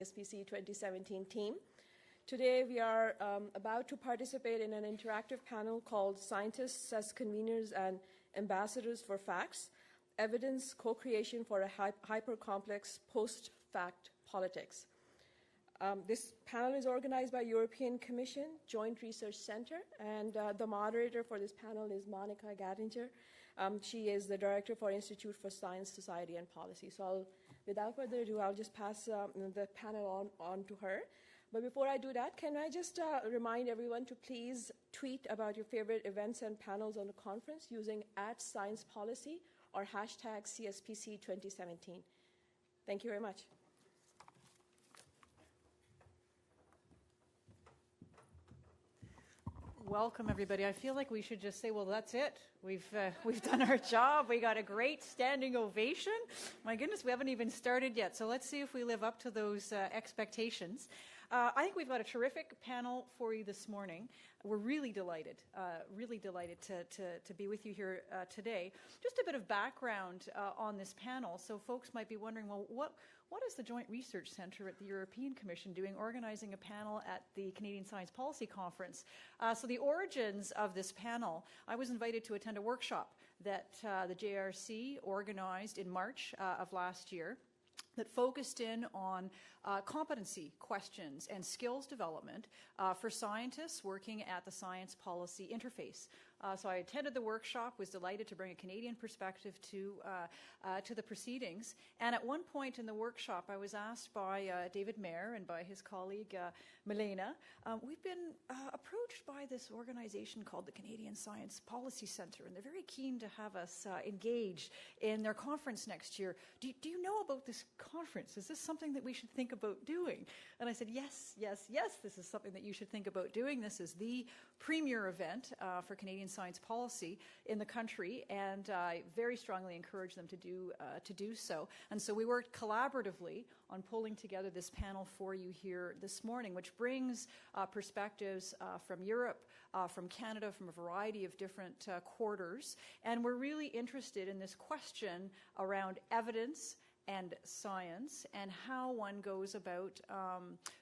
CSPC 2017 team. Today we are about to participate in an interactive panel called Scientists as Conveners and Ambassadors for Facts, Evidence Co-creation for a Hyper-complexe Post-fact Politics. This panel is organized by European Commission Joint Research Center, and the moderator for this panel is Monica Gattinger. She is the director for Institute for Science, Society, and Policy. So without further ado, I'll just pass the panel on to her. But before I do that, can I just remind everyone to please tweet about your favorite events and panels on the conference using @SciencePolicy or hashtag CSPC 2017. Thank you very much. Welcome, everybody. I feel like we should just say, well, that's it. We've done our job. We got a great standing ovation. My goodness, we haven't even started yet. So let's see if we live up to those expectations. I think we've got a terrific panel for you this morning. We're really delighted to be with you here today. Just a bit of background on this panel. So folks might be wondering, well, what is the Joint Research Centre at the European Commission doing organizing a panel at the Canadian Science Policy Conference? So the origins of this panel, I was invited to attend a workshop that the JRC organized in March of last year that focused in on competency questions and skills development for scientists working at the science policy interface. So I attended the workshop, was delighted to bring a Canadian perspective to the proceedings. And at one point in the workshop, I was asked by David Mayer and by his colleague Milena, we've been approached by this organization called the Canadian Science Policy Centre, and they're very keen to have us engaged in their conference next year. Do you know about this conference? Is this something that we should think about doing? And I said, yes, this is something that you should think about doing. This is the premier event for Canadian science policy in the country, and I very strongly encourage them to do so. And so we worked collaboratively on pulling together this panel for you here this morning, which brings perspectives from Europe, from Canada, from a variety of different quarters. And we're really interested in this question around evidence and science and how one goes about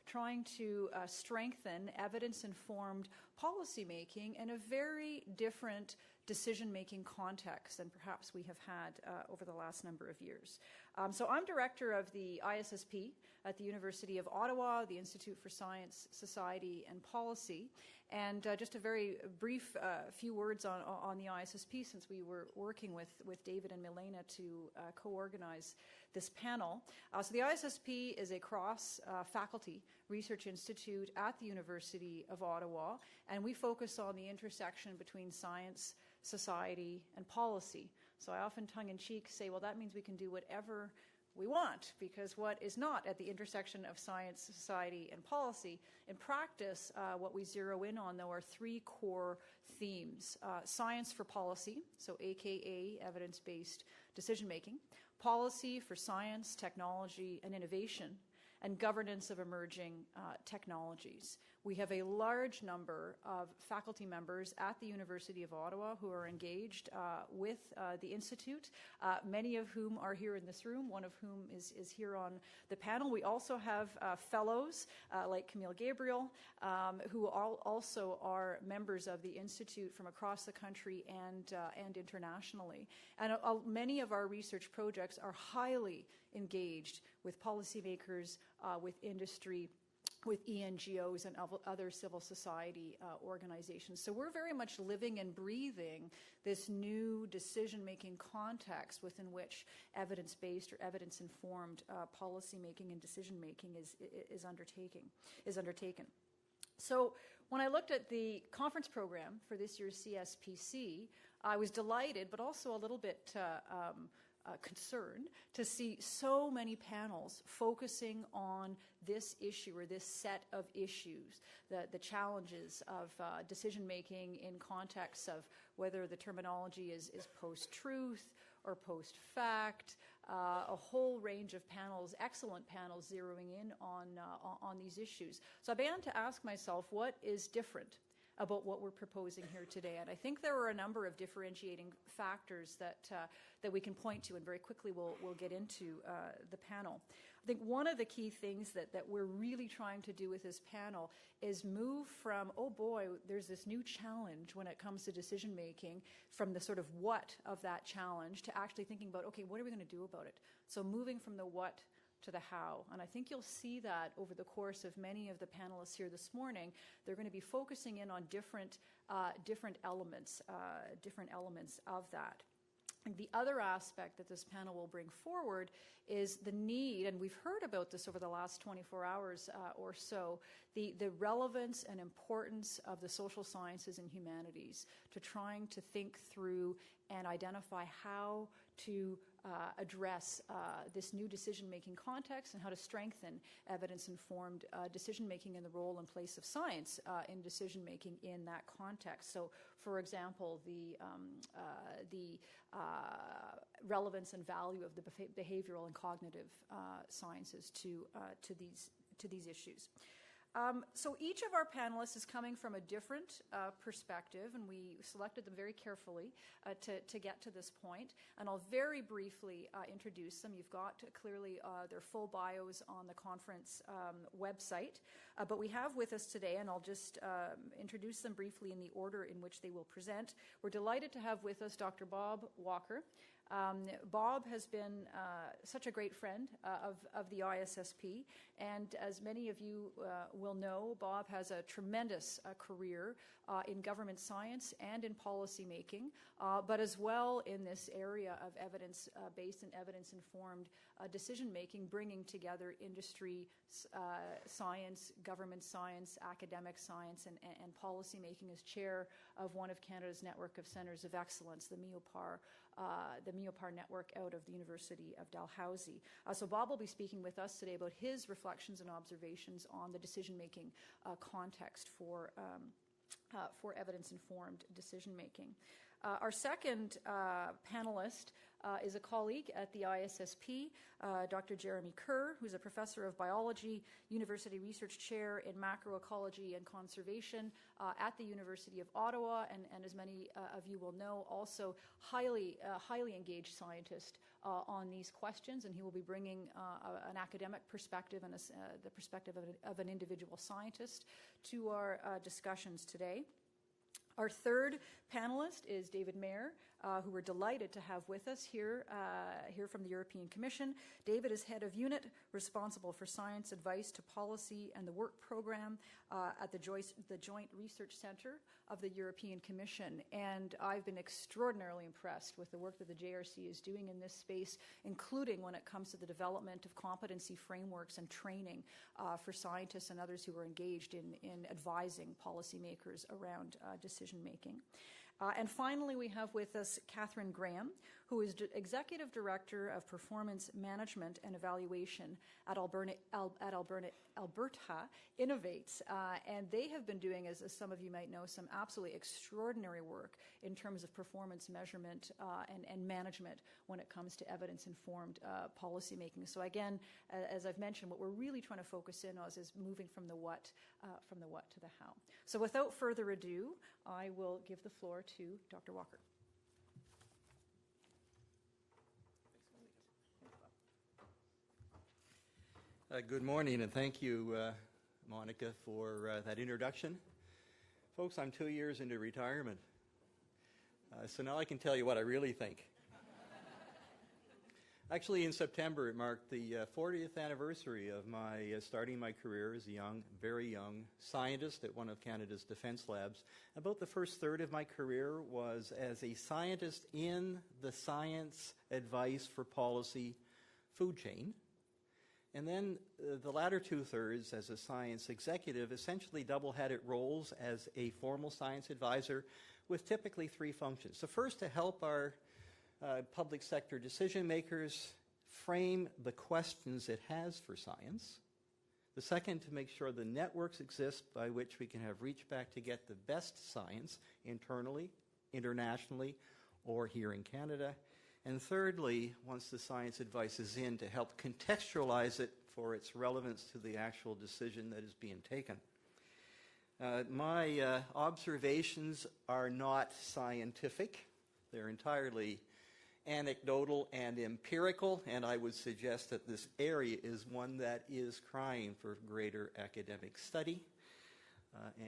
trying to strengthen evidence-informed policymaking in a very different decision-making context than perhaps we have had over the last number of years. So I'm director of the ISSP at the University of Ottawa, the Institute for Science, Society, and Policy. And just a very brief few words on the ISSP, since we were working with David and Milena to co-organize this panel. So the ISSP is a cross-faculty research institute at the University of Ottawa, and we focus on the intersection between science, society, and policy. So I often tongue-in-cheek say, well, that means we can do whatever we want, because what is not at the intersection of science, society, and policy? In practice, what we zero in on, though, are three core themes. Science for policy, so AKA evidence-based decision-making. Policy for science, technology, and innovation. And governance of emerging technologies. We have a large number of faculty members at the University of Ottawa who are engaged with the Institute, many of whom are here in this room, one of whom is here on the panel. We also have fellows like Camille Gabriel, who also are members of the Institute from across the country and internationally. And many of our research projects are highly engaged with policymakers, with industry, with ENGOs and other civil society organizations. So we're very much living and breathing this new decision-making context within which evidence-based or evidence-informed policy-making and decision-making is undertaken. So when I looked at the conference program for this year's CSPC, I was delighted, but also a little bit concerned to see so many panels focusing on this issue or this set of issues, the challenges of decision-making in context of whether the terminology is post-truth or post-fact, a whole range of panels, excellent panels zeroing in on these issues. So I began to ask myself, what is different about what we're proposing here today? And I think there are a number of differentiating factors that we can point to, and very quickly we'll get into the panel. I think one of the key things that we're really trying to do with this panel is move from, oh boy, there's this new challenge when it comes to decision making, from the sort of what of that challenge to actually thinking about, okay, what are we going to do about it? So moving from the what to the how. And I think you'll see that over the course of many of the panelists here this morning. They're going to be focusing in on different elements of that. And the other aspect that this panel will bring forward is the need, and we've heard about this over the last 24 hours or so, the relevance and importance of the social sciences and humanities to trying to think through and identify how to address this new decision-making context and how to strengthen evidence-informed decision-making and the role and place of science in decision-making in that context. So, for example, the relevance and value of the behavioral and cognitive sciences to these issues. So each of our panelists is coming from a different perspective, and we selected them very carefully to get to this point. And I'll very briefly introduce them. You've got clearly their full bios on the conference website. But we have with us today, and I'll just introduce them briefly in the order in which they will present. We're delighted to have with us Dr. Bob Walker. Bob has been such a great friend of the ISSP, and as many of you will know, Bob has a tremendous career in government science and in policy making, but as well in this area of evidence-based and evidence-informed decision-making, bringing together industry, science, government science, academic science, and policy making as chair of one of Canada's network of centres of excellence, the MEOPAR network out of the University of Dalhousie. So Bob will be speaking with us today about his reflections and observations on the decision-making context for evidence-informed decision-making. Our second panelist is a colleague at the ISSP, Dr. Jeremy Kerr, who's a professor of biology, University Research Chair in Macroecology and Conservation at the University of Ottawa, and as many of you will know, also highly engaged scientist on these questions, and he will be bringing an academic perspective and the perspective of an individual scientist to our discussions today. Our third panelist is David Mayer, who we're delighted to have with us here from the European Commission. David is head of unit responsible for science advice to policy and the work program at the Joint Research Centre of the European Commission. And I've been extraordinarily impressed with the work that the JRC is doing in this space, including when it comes to the development of competency frameworks and training for scientists and others who are engaged in advising policymakers around decision making. And finally, we have with us Catherine Graham, who is Executive Director of Performance Management and Evaluation at Alberta Innovates. And they have been doing, as some of you might know, some absolutely extraordinary work in terms of performance measurement and management when it comes to evidence-informed policymaking. So again, as I've mentioned, what we're really trying to focus in on is moving from the what to the how. So without further ado, I will give the floor to Dr. Walker. Good morning, and thank you, Monica, for that introduction. Folks, I'm 2 years into retirement, so now I can tell you what I really think. Actually, in September, it marked the 40th anniversary of my starting my career as a very young scientist at one of Canada's defense labs. About the first third of my career was as a scientist in the science advice for policy food chain. And then the latter two-thirds as a science executive, essentially double-headed roles as a formal science advisor with typically three functions. So first, to help our public sector decision makers frame the questions it has for science. The second, to make sure the networks exist by which we can have reach back to get the best science internally, internationally, or here in Canada. And thirdly, once the science advice is in, to help contextualize it for its relevance to the actual decision that is being taken. My observations are not scientific. They're entirely anecdotal and empirical, and I would suggest that this area is one that is crying for greater academic study.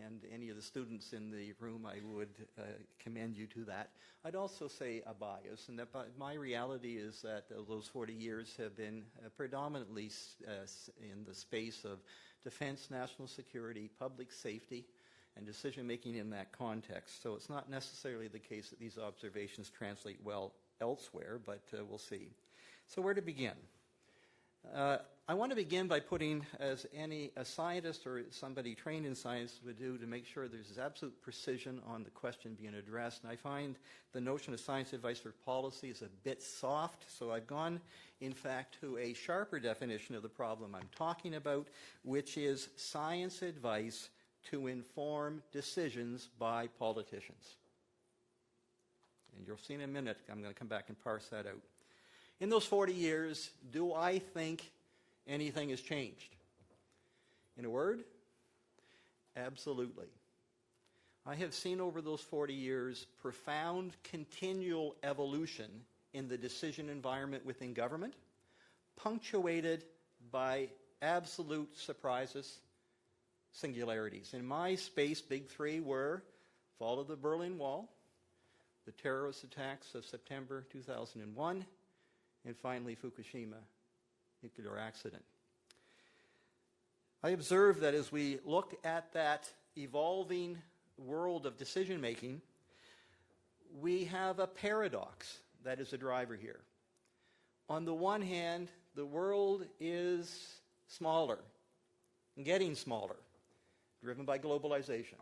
And any of the students in the room, I would commend you to that. I'd also say a bias, and that my reality is that those 40 years have been predominantly in the space of defense, national security, public safety, and decision-making in that context. So it's not necessarily the case that these observations translate well elsewhere, but we'll see. So where to begin? I want to begin by putting, as a scientist or somebody trained in science would do, to make sure there's absolute precision on the question being addressed. And I find the notion of science advice for policy is a bit soft, so I've gone, in fact, to a sharper definition of the problem I'm talking about, which is science advice to inform decisions by politicians. And you'll see in a minute, I'm going to come back and parse that out. In those 40 years, do I think anything has changed? In a word, absolutely. I have seen over those 40 years profound continual evolution in the decision environment within government, punctuated by absolute surprises, singularities. In my space, big three were fall of the Berlin Wall, the terrorist attacks of September 2001, and finally Fukushima nuclear accident. I observe that as we look at that evolving world of decision making, we have a paradox that is a driver here. On the one hand, the world is smaller, getting smaller, driven by globalization,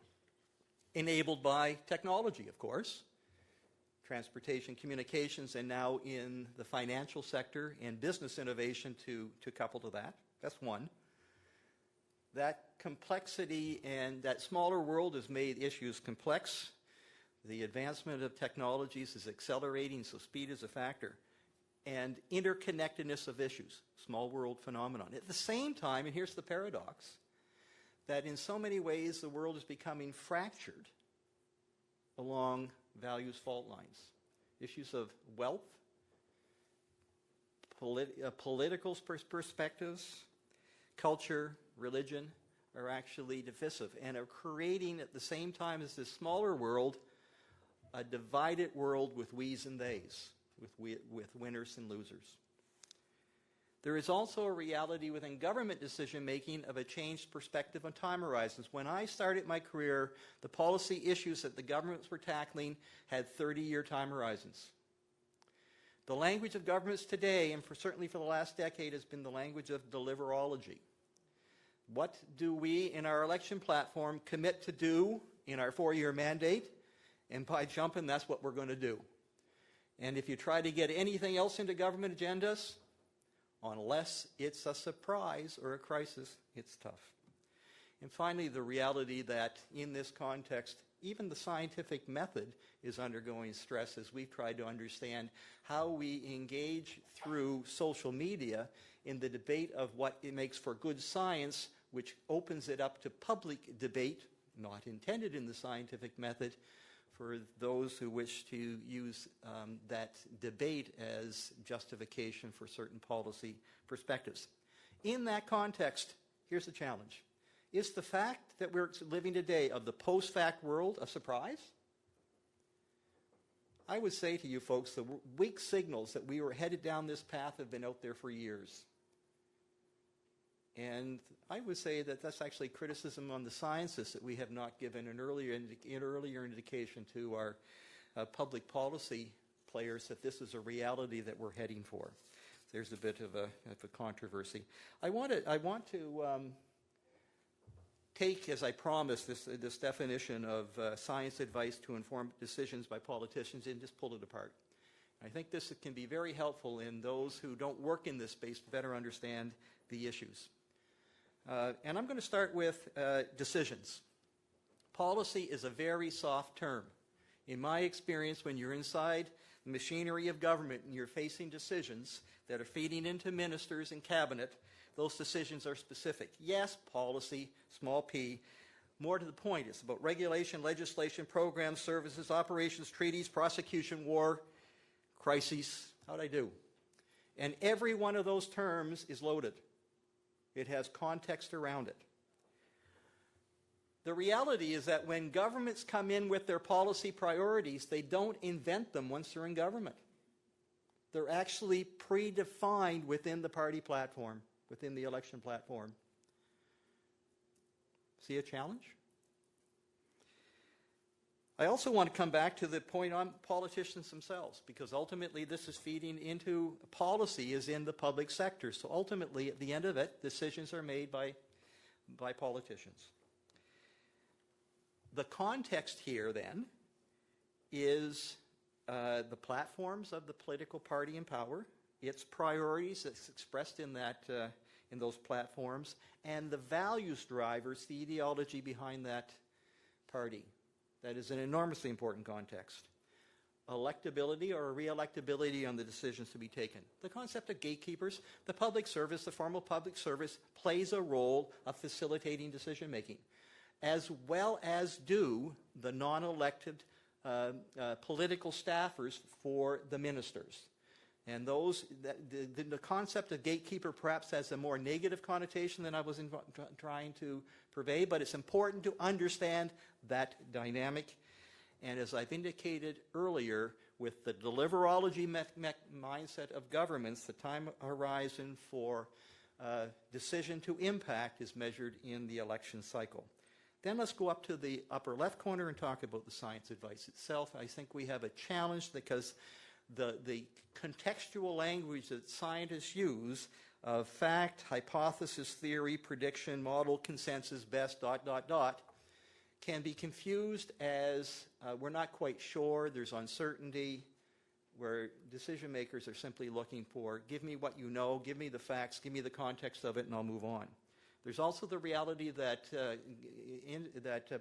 enabled by technology, of course, transportation, communications, and now in the financial sector and business innovation to couple to that. That's one. That complexity and that smaller world has made issues complex. The advancement of technologies is accelerating, so speed is a factor. And interconnectedness of issues, small world phenomenon. At the same time, and here's the paradox, that in so many ways the world is becoming fractured along values fault lines. Issues of wealth, political perspectives, culture, religion are actually divisive and are creating at the same time as this smaller world a divided world with we's and they's, with winners and losers. There is also a reality within government decision-making of a changed perspective on time horizons. When I started my career, the policy issues that the governments were tackling had 30-year time horizons. The language of governments today, and certainly for the last decade, has been the language of deliverology. What do we, in our election platform, commit to do in our 4-year mandate? And by jumping, that's what we're going to do. And if you try to get anything else into government agendas, unless it's a surprise or a crisis, it's tough. And finally, the reality that in this context, even the scientific method is undergoing stress as we've tried to understand how we engage through social media in the debate of what it makes for good science, which opens it up to public debate, not intended in the scientific method, for those who wish to use that debate as justification for certain policy perspectives. In that context, here's the challenge. Is the fact that we're living today of the post-fact world a surprise? I would say to you folks, the weak signals that we were headed down this path have been out there for years. And I would say that that's actually criticism on the sciences that we have not given an earlier indication to our public policy players that this is a reality that we're heading for. There's a bit of a controversy. I want to take, as I promised, this definition of science advice to inform decisions by politicians and just pull it apart. I think this can be very helpful in those who don't work in this space to better understand the issues. And I'm going to start with decisions. Policy is a very soft term. In my experience, when you're inside the machinery of government and you're facing decisions that are feeding into ministers and cabinet, those decisions are specific. Yes, policy, small p. More to the point, it's about regulation, legislation, programs, services, operations, treaties, prosecution, war, crises, how'd I do? And every one of those terms is loaded. It has context around it. The reality is that when governments come in with their policy priorities, they don't invent them once they're in government. They're actually predefined within the party platform, within the election platform. See a challenge? I also want to come back to the point on politicians themselves, because ultimately this is feeding into policy is in the public sector. So ultimately, at the end of it, decisions are made by politicians. The context here, then, is the platforms of the political party in power, its priorities that's expressed in those platforms, and the values drivers, the ideology behind that party. That is an enormously important context. Electability or re-electability on the decisions to be taken. The concept of gatekeepers, the public service, the formal public service plays a role of facilitating decision making, as well as do the non-elected political staffers for the ministers. And those, the concept of gatekeeper perhaps has a more negative connotation than I was trying to purvey, but it's important to understand that dynamic. And as I've indicated earlier, with the deliverology mindset of governments, the time horizon for decision to impact is measured in the election cycle. Then let's go up to the upper left corner and talk about the science advice itself. I think we have a challenge because the contextual language that scientists use of fact, hypothesis, theory, prediction, model, consensus, best, ... can be confused as we're not quite sure, there's uncertainty, where decision makers are simply looking for, give me what you know, give me the facts, give me the context of it, and I'll move on. There's also the reality that,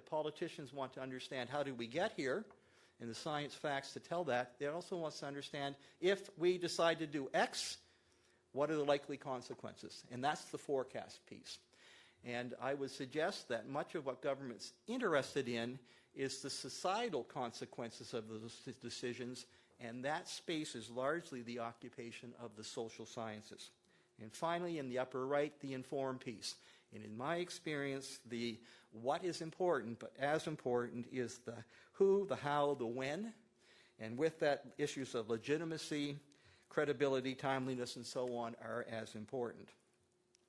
politicians want to understand how did we get here, and the science facts to tell that. They also want to understand if we decide to do X, what are the likely consequences? And that's the forecast piece. And I would suggest that much of what government's interested in is the societal consequences of those decisions, and that space is largely the occupation of the social sciences. And finally, in the upper right, the inform piece. And in my experience, the what is important, but as important, is the who, the how, the when. And with that, issues of legitimacy, credibility, timeliness, and so on are as important.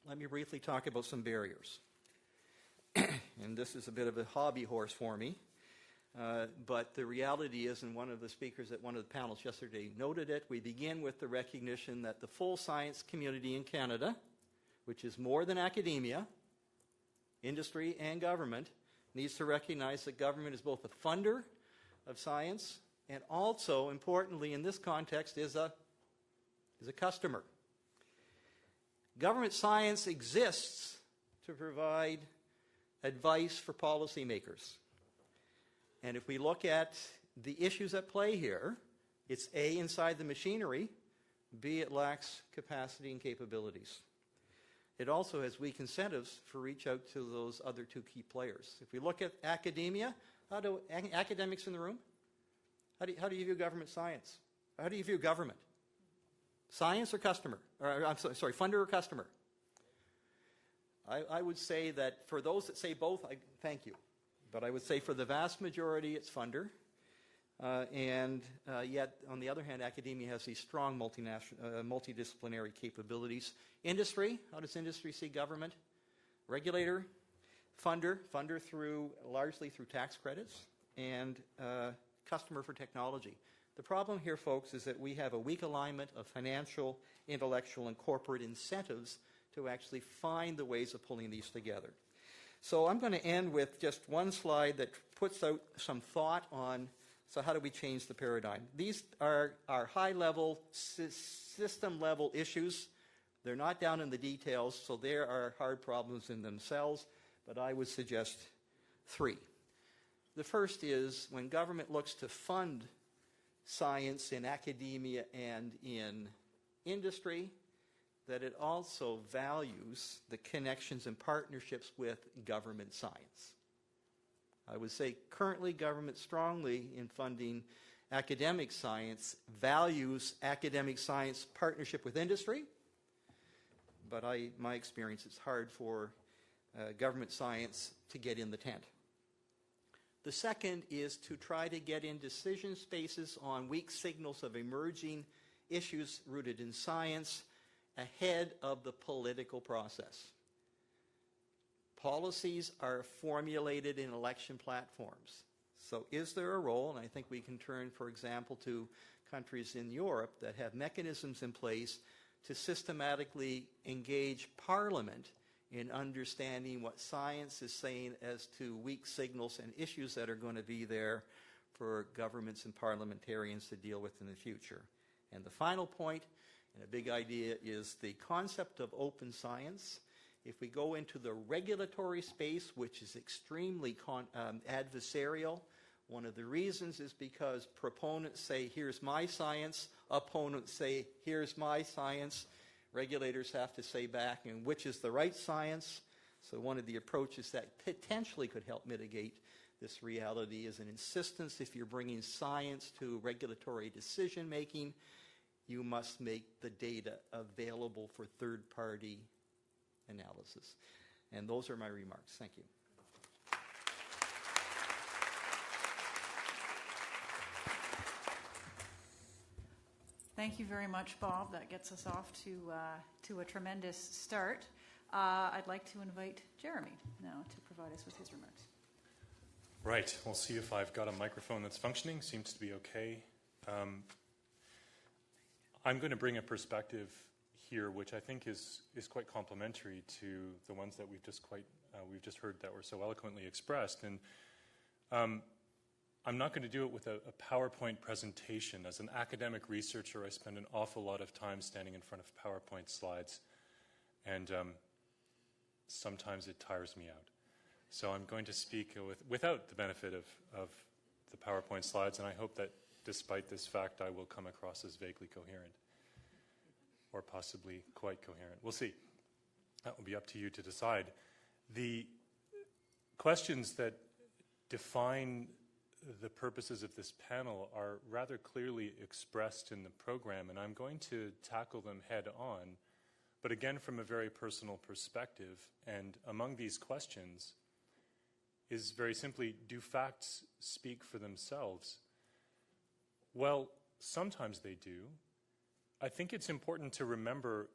Let me briefly talk about some barriers. And this is a bit of a hobby horse for me. But the reality is, and one of the speakers at one of the panels yesterday noted it, we begin with the recognition that the full science community in Canada, which is more than academia, industry, and government, needs to recognize that government is both a funder of science and also, importantly in this context, is a customer. Government science exists to provide advice for policymakers. And if we look at the issues at play here, it's A, inside the machinery, B, it lacks capacity and capabilities. It also has weak incentives for reach out to those other two key players. If we look at academia, how do academics in the room, how do you view government science? How do you view government? Science or customer? Or, I'm sorry, funder or customer? I would say that for those that say both, thank you. But I would say for the vast majority, it's funder. Yet, on the other hand, academia has these strong multidisciplinary capabilities. Industry, how does industry see government? Regulator, funder largely through tax credits, and customer for technology. The problem here, folks, is that we have a weak alignment of financial, intellectual, and corporate incentives to actually find the ways of pulling these together. So I'm going to end with just one slide that puts out some thought on, so how do we change the paradigm? These are high-level, system-level issues. They're not down in the details, so there are hard problems in themselves, but I would suggest three. The first is when government looks to fund science in academia and in industry, that it also values the connections and partnerships with government science. I would say currently government strongly in funding academic science values academic science partnership with industry, but my experience, it's hard for government science to get in the tent. The second is to try to get in decision spaces on weak signals of emerging issues rooted in science ahead of the political process. Policies are formulated in election platforms. So is there a role, and I think we can turn, for example, to countries in Europe that have mechanisms in place to systematically engage Parliament in understanding what science is saying as to weak signals and issues that are going to be there for governments and parliamentarians to deal with in the future. And the final point, and a big idea, is the concept of open science. If we go into the regulatory space, which is extremely adversarial, one of the reasons is because proponents say, here's my science, opponents say, here's my science. Regulators have to say back, and which is the right science? So one of the approaches that potentially could help mitigate this reality is an insistence, if you're bringing science to regulatory decision making, you must make the data available for third-party analysis. And those are my remarks. Thank you. Thank you very much, Bob. That gets us off to a tremendous start. I'd like to invite Jeremy now to provide us with his remarks. Right. We'll see if I've got a microphone that's functioning. Seems to be okay. I'm going to bring a perspective here, which I think is quite complementary to the ones that we've just heard that were so eloquently expressed. And I'm not going to do it with a PowerPoint presentation. As an academic researcher, I spend an awful lot of time standing in front of PowerPoint slides, and sometimes it tires me out. So I'm going to speak without the benefit of the PowerPoint slides, and I hope that despite this fact, I will come across as vaguely coherent, or possibly quite coherent. We'll see. That will be up to you to decide. The questions that define the purposes of this panel are rather clearly expressed in the program, and I'm going to tackle them head on, but again from a very personal perspective. And among these questions is very simply, do facts speak for themselves? Well, sometimes they do. I think it's important to remember,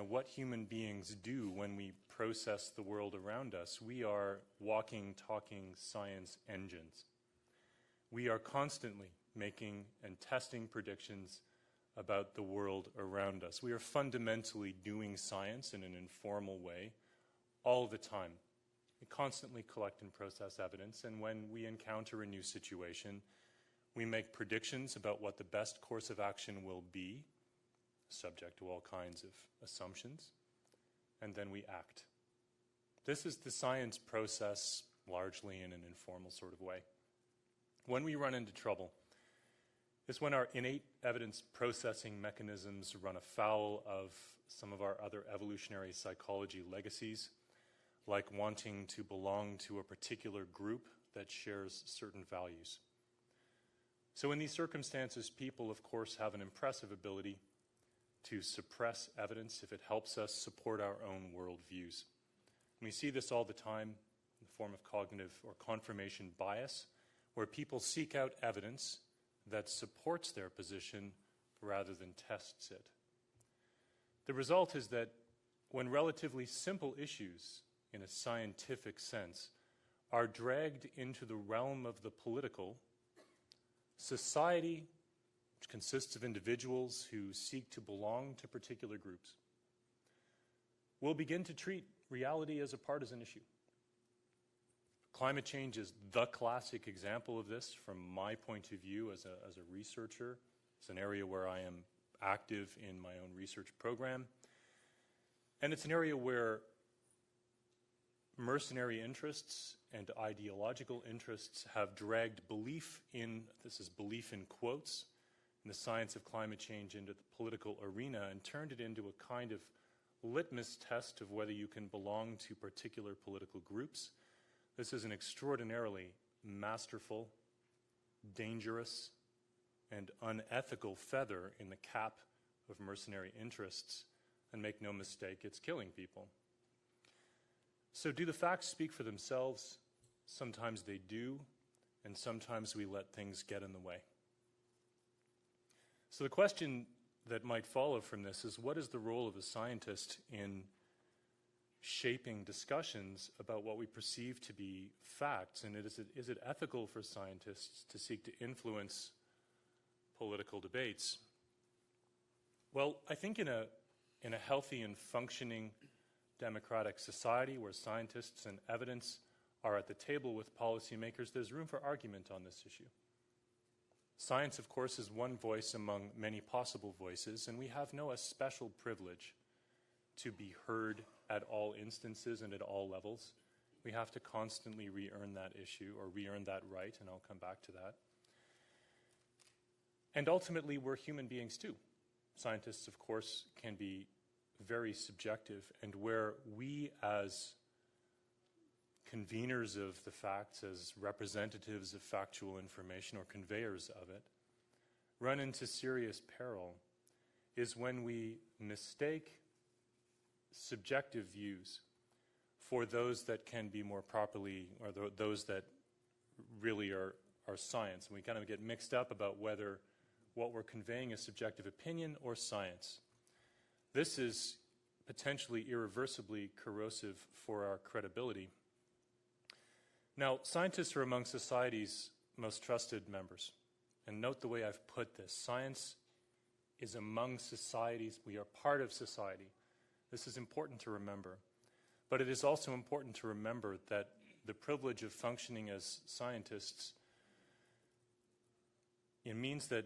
what human beings do when we process the world around us. We are walking, talking science engines. We are constantly making and testing predictions about the world around us. We are fundamentally doing science in an informal way all the time. We constantly collect and process evidence, and when we encounter a new situation, we make predictions about what the best course of action will be, subject to all kinds of assumptions, and then we act. This is the science process largely in an informal sort of way. When we run into trouble is when our innate evidence processing mechanisms run afoul of some of our other evolutionary psychology legacies, like wanting to belong to a particular group that shares certain values. So in these circumstances, people, of course, have an impressive ability to suppress evidence if it helps us support our own worldviews. We see this all the time in the form of cognitive or confirmation bias, where people seek out evidence that supports their position rather than tests it. The result is that when relatively simple issues, in a scientific sense, are dragged into the realm of the political, society, which consists of individuals who seek to belong to particular groups, will begin to treat reality as a partisan issue. Climate change is the classic example of this from my point of view as a researcher. It's an area where I am active in my own research program. And it's an area where mercenary interests and ideological interests have dragged belief in, this is belief in quotes, in the science of climate change into the political arena and turned it into a kind of litmus test of whether you can belong to particular political groups. This is an extraordinarily masterful, dangerous, and unethical feather in the cap of mercenary interests. And make no mistake, it's killing people. So do the facts speak for themselves? Sometimes they do, and sometimes we let things get in the way. So the question that might follow from this is, what is the role of a scientist in shaping discussions about what we perceive to be facts? And is it ethical for scientists to seek to influence political debates? Well, I think in a healthy and functioning democratic society where scientists and evidence are at the table with policymakers, there's room for argument on this issue. Science, of course, is one voice among many possible voices, and we have no special privilege to be heard at all instances and at all levels. We have to constantly re-earn that issue or re-earn that right, and I'll come back to that. And ultimately, we're human beings too. Scientists, of course, can be very subjective, and where we as conveners of the facts, as representatives of factual information or conveyors of it, run into serious peril is when we mistake subjective views for those that can be more properly, or those that really are science. And we kind of get mixed up about whether what we're conveying is subjective opinion or science. This is potentially irreversibly corrosive for our credibility. Now, scientists are among society's most trusted members. And note the way I've put this. Science is among societies. We are part of society. This is important to remember. But it is also important to remember that the privilege of functioning as scientists, it means that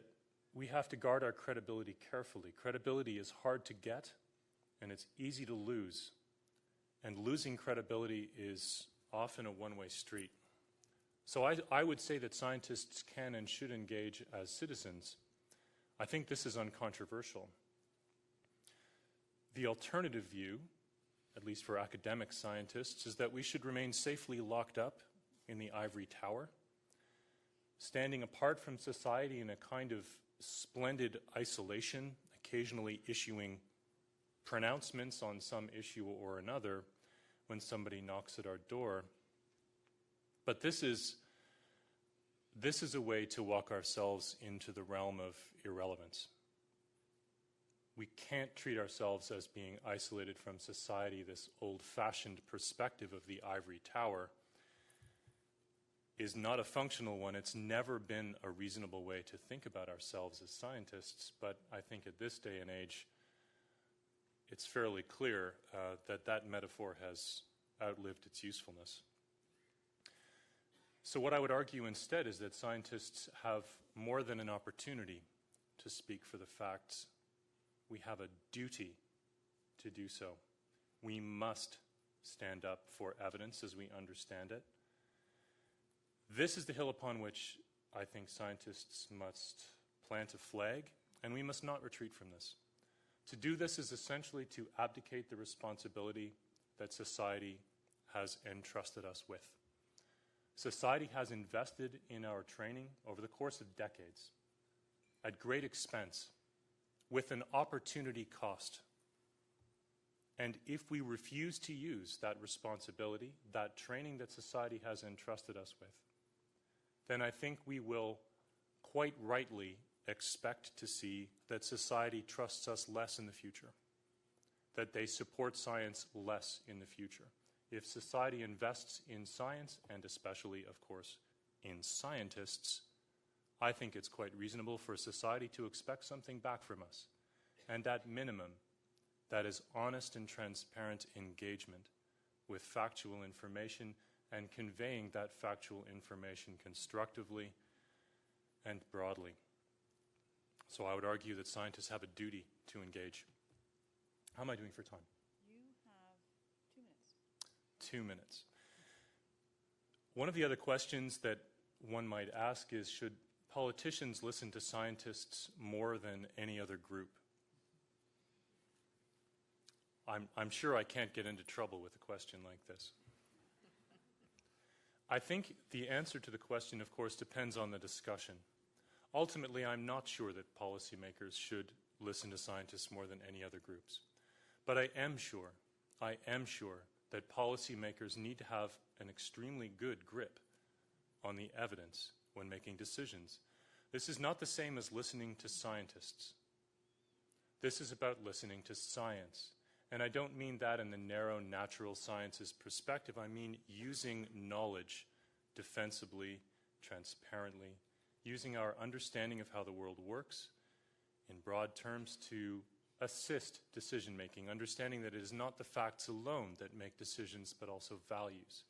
we have to guard our credibility carefully. Credibility is hard to get, and it's easy to lose. And losing credibility is often a one-way street. So I would say that scientists can and should engage as citizens. I think this is uncontroversial. The alternative view, at least for academic scientists, is that we should remain safely locked up in the ivory tower, standing apart from society in a kind of splendid isolation, occasionally issuing pronouncements on some issue or another when somebody knocks at our door. But this is a way to walk ourselves into the realm of irrelevance. We can't treat ourselves as being isolated from society. This old-fashioned perspective of the ivory tower is not a functional one. It's never been a reasonable way to think about ourselves as scientists, but I think at this day and age, it's fairly clear that that metaphor has outlived its usefulness. So what I would argue instead is that scientists have more than an opportunity to speak for the facts. We have a duty to do so. We must stand up for evidence as we understand it. This is the hill upon which I think scientists must plant a flag, and we must not retreat from this. To do this is essentially to abdicate the responsibility that society has entrusted us with. Society has invested in our training over the course of decades at great expense with an opportunity cost. And if we refuse to use that responsibility, that training that society has entrusted us with, then I think we will quite rightly expect to see that society trusts us less in the future, that they support science less in the future. If society invests in science, and especially, of course, in scientists, I think it's quite reasonable for society to expect something back from us. And at minimum, that is honest and transparent engagement with factual information and conveying that factual information constructively and broadly. So I would argue that scientists have a duty to engage. How am I doing for time? You have 2 minutes. 2 minutes. One of the other questions that one might ask is, should politicians listen to scientists more than any other group? I'm sure I can't get into trouble with a question like this. I think the answer to the question, of course, depends on the discussion. Ultimately, I'm not sure that policymakers should listen to scientists more than any other groups. But I am sure that policymakers need to have an extremely good grip on the evidence when making decisions. This is not the same as listening to scientists. This is about listening to science. And I don't mean that in the narrow natural sciences perspective. I mean using knowledge defensibly, transparently, using our understanding of how the world works in broad terms to assist decision-making, understanding that it is not the facts alone that make decisions, but also values,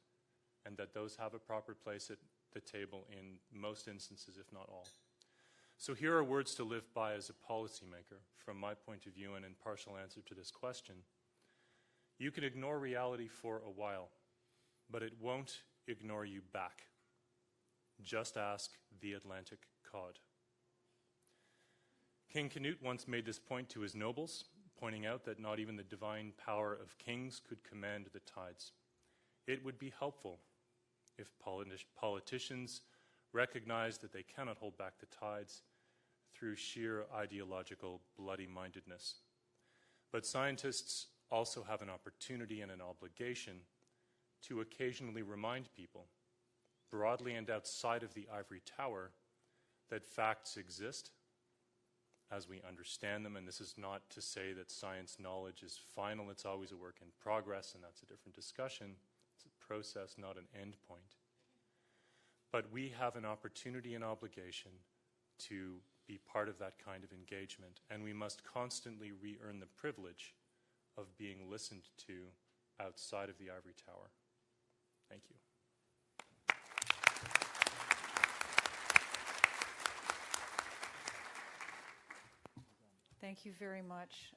and that those have a proper place at the table in most instances, if not all. So here are words to live by as a policymaker, from my point of view and in partial answer to this question. You can ignore reality for a while, but it won't ignore you back. Just ask the Atlantic cod. King Canute once made this point to his nobles, pointing out that not even the divine power of kings could command the tides. It would be helpful if politicians recognized that they cannot hold back the tides through sheer ideological bloody-mindedness. But scientists also have an opportunity and an obligation to occasionally remind people, broadly and outside of the ivory tower, that facts exist as we understand them. And this is not to say that science knowledge is final. It's always a work in progress, and that's a different discussion. It's a process, not an end point. But we have an opportunity and obligation to be part of that kind of engagement, and we must constantly re-earn the privilege of being listened to outside of the ivory tower. Thank you. Thank you very much.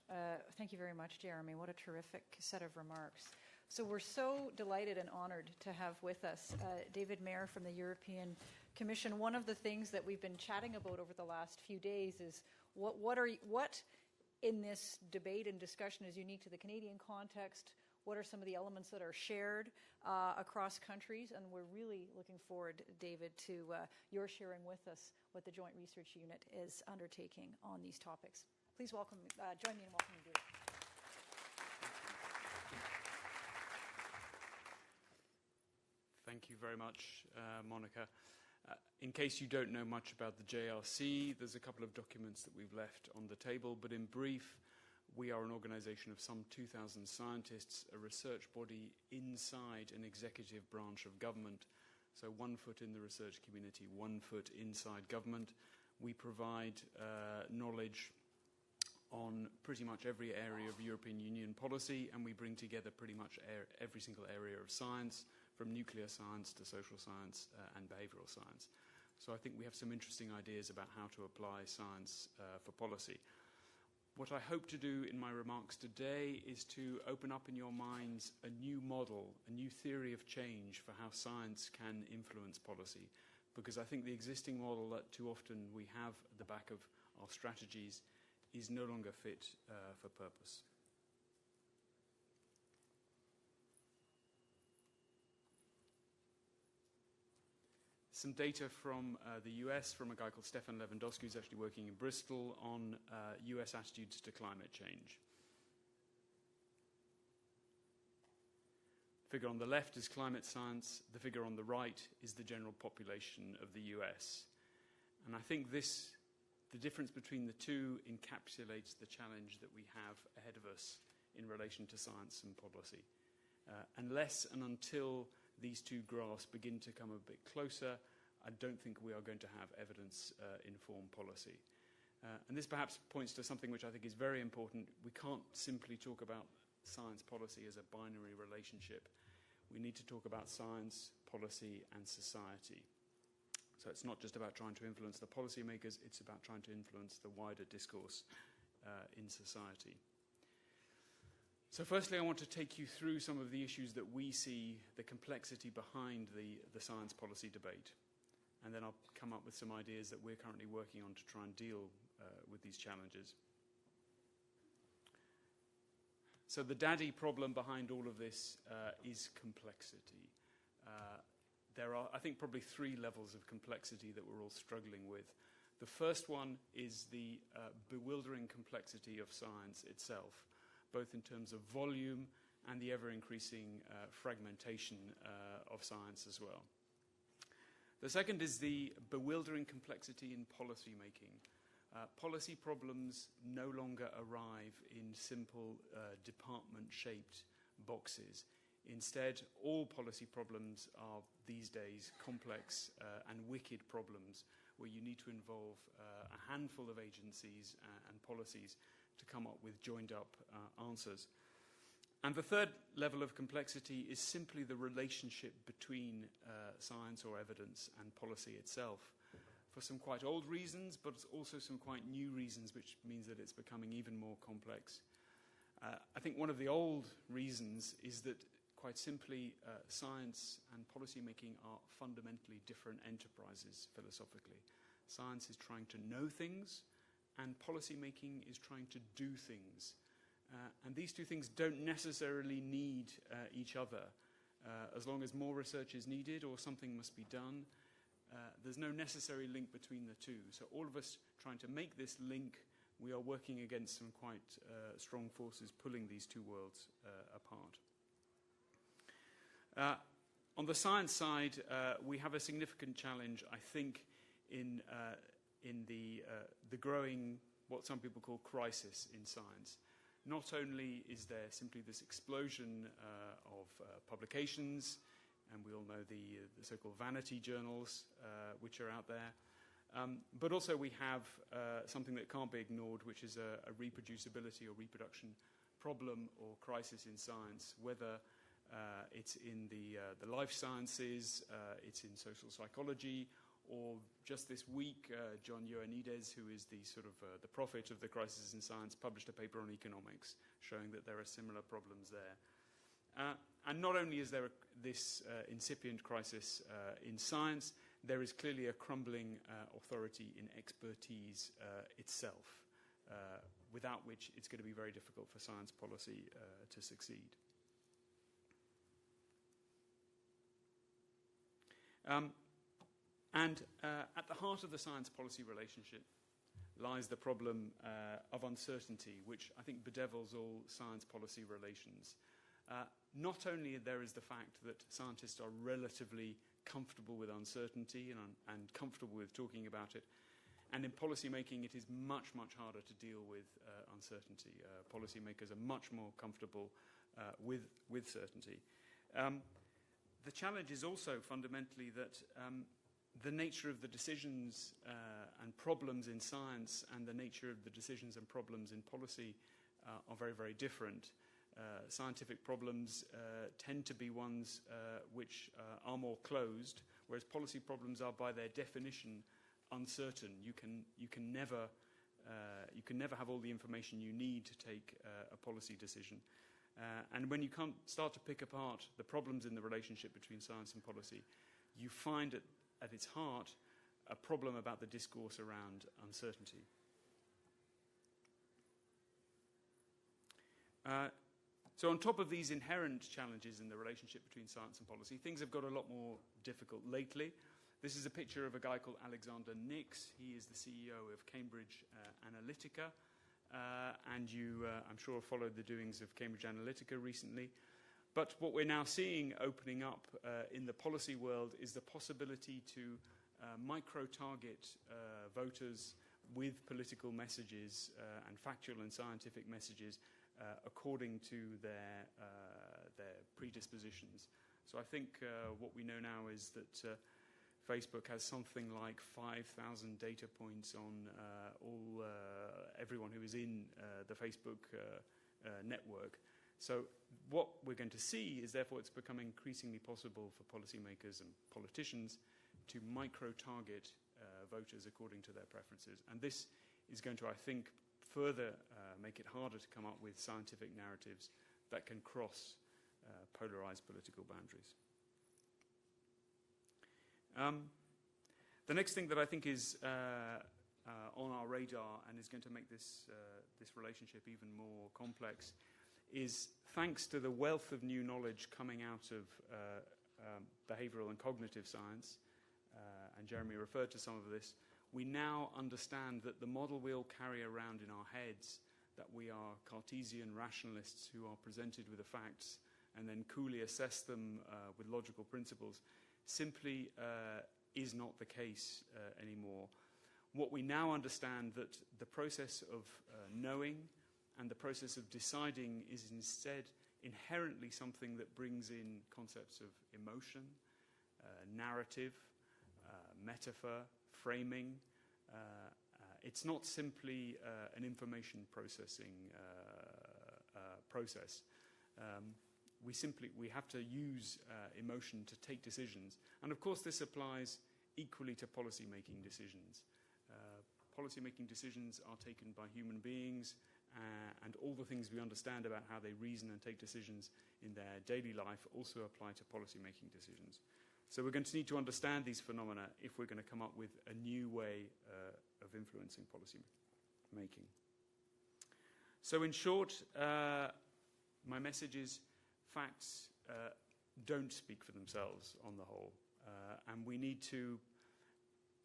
Thank you very much, Jeremy. What a terrific set of remarks. So we're so delighted and honored to have with us David Mayer from the European Commission. One of the things that we've been chatting about over the last few days is what in this debate and discussion is unique to the Canadian context. What are some of the elements that are shared across countries? And we're really looking forward, David, to your sharing with us what the Joint Research Unit is undertaking on these topics. Please join me in welcoming David. Thank you very much, Monica. In case you don't know much about the JRC, there's a couple of documents that we've left on the table, but in brief, we are an organization of some 2,000 scientists, a research body inside an executive branch of government. So 1 foot in the research community, 1 foot inside government. We provide knowledge on pretty much every area of European Union policy, and we bring together pretty much every single area of science, from nuclear science to social science and behavioral science. So I think we have some interesting ideas about how to apply science for policy. What I hope to do in my remarks today is to open up in your minds a new model, a new theory of change for how science can influence policy, because I think the existing model that too often we have at the back of our strategies is no longer fit for purpose. Some data from the US from a guy called Stefan Lewandowski, who's actually working in Bristol on US attitudes to climate change. The figure on the left is climate science. The figure on the right is the general population of the US. And I think the difference between the two encapsulates the challenge that we have ahead of us in relation to science and policy. Unless and until these two graphs begin to come a bit closer, I don't think we are going to have evidence-informed policy. And this perhaps points to something which I think is very important. We can't simply talk about science policy as a binary relationship. We need to talk about science, policy, and society. So it's not just about trying to influence the policymakers, it's about trying to influence the wider discourse in society. So firstly, I want to take you through some of the issues that we see, the complexity behind the science policy debate. And then I'll come up with some ideas that we're currently working on to try and deal with these challenges. So the daddy problem behind all of this is complexity. There are, I think, probably 3 levels of complexity that we're all struggling with. The first one is the bewildering complexity of science itself, both in terms of volume and the ever-increasing fragmentation of science as well. The second is the bewildering complexity in policy making. Policy problems no longer arrive in simple department-shaped boxes. Instead, all policy problems are these days complex and wicked problems where you need to involve a handful of agencies and policies to come up with joined-up answers. And the third level of complexity is simply the relationship between science or evidence and policy itself, for some quite old reasons, but also some quite new reasons, which means that it's becoming even more complex. I think one of the old reasons is that, quite simply, science and policy making are fundamentally different enterprises philosophically. Science is trying to know things, and policy making is trying to do things. And these two things don't necessarily need each other. As long as more research is needed or something must be done, there's no necessary link between the two. So all of us trying to make this link, we are working against some quite strong forces pulling these two worlds apart. On the science side, we have a significant challenge, I think, in the growing, what some people call crisis in science. Not only is there simply this explosion of publications, and we all know the so-called vanity journals which are out there, but also we have something that can't be ignored, which is a reproducibility or reproduction problem or crisis in science, whether it's in the life sciences, it's in social psychology, or just this week, John Ioannidis, who is the sort of the prophet of the crisis in science, published a paper on economics showing that there are similar problems there. And not only is there this incipient crisis in science, there is clearly a crumbling authority in expertise itself, without which it's going to be very difficult for science policy to succeed. And at the heart of the science policy relationship lies the problem of uncertainty, which I think bedevils all science policy relations. Not only there is the fact that scientists are relatively comfortable with uncertainty and comfortable with talking about it, and in policy making it is much, much harder to deal with uncertainty. Policymakers are much more comfortable with certainty. The challenge is also fundamentally that the nature of the decisions and problems in science and the nature of the decisions and problems in policy are very, very different. Scientific problems tend to be ones which are more closed, whereas policy problems are, by their definition, uncertain. You can never have all the information you need to take a policy decision. And when you can't start to pick apart the problems in the relationship between science and policy, you find at its heart a problem about the discourse around uncertainty. So on top of these inherent challenges in the relationship between science and policy, things have got a lot more difficult lately. This is a picture of a guy called Alexander Nix. He is the CEO of Cambridge Analytica. And you, I'm sure, followed the doings of Cambridge Analytica recently. But what we're now seeing opening up in the policy world is the possibility to micro-target voters with political messages and factual and scientific messages according to their predispositions. So I think what we know now is that Facebook has something like 5,000 data points on everyone who is in the Facebook network. So what we're going to see is, therefore, it's becoming increasingly possible for policymakers and politicians to micro-target voters according to their preferences. And this is going to, I think, further make it harder to come up with scientific narratives that can cross polarized political boundaries. The next thing that I think is on our radar and is going to make this relationship even more complex is, thanks to the wealth of new knowledge coming out of behavioral and cognitive science, and Jeremy referred to some of this, we now understand that the model we all carry around in our heads, that we are Cartesian rationalists who are presented with the facts and then coolly assess them with logical principles, simply is not the case anymore. What we now understand that the process of knowing and the process of deciding is instead inherently something that brings in concepts of emotion, narrative, metaphor, framing. It's not simply an information processing process. We have to use emotion to take decisions. And of course this applies equally to policy-making decisions. Policy-making decisions are taken by human beings, and all the things we understand about how they reason and take decisions in their daily life also apply to policy-making decisions. So we're going to need to understand these phenomena if we're going to come up with a new way of influencing policy-making. So in short, my message is facts don't speak for themselves on the whole, and we need to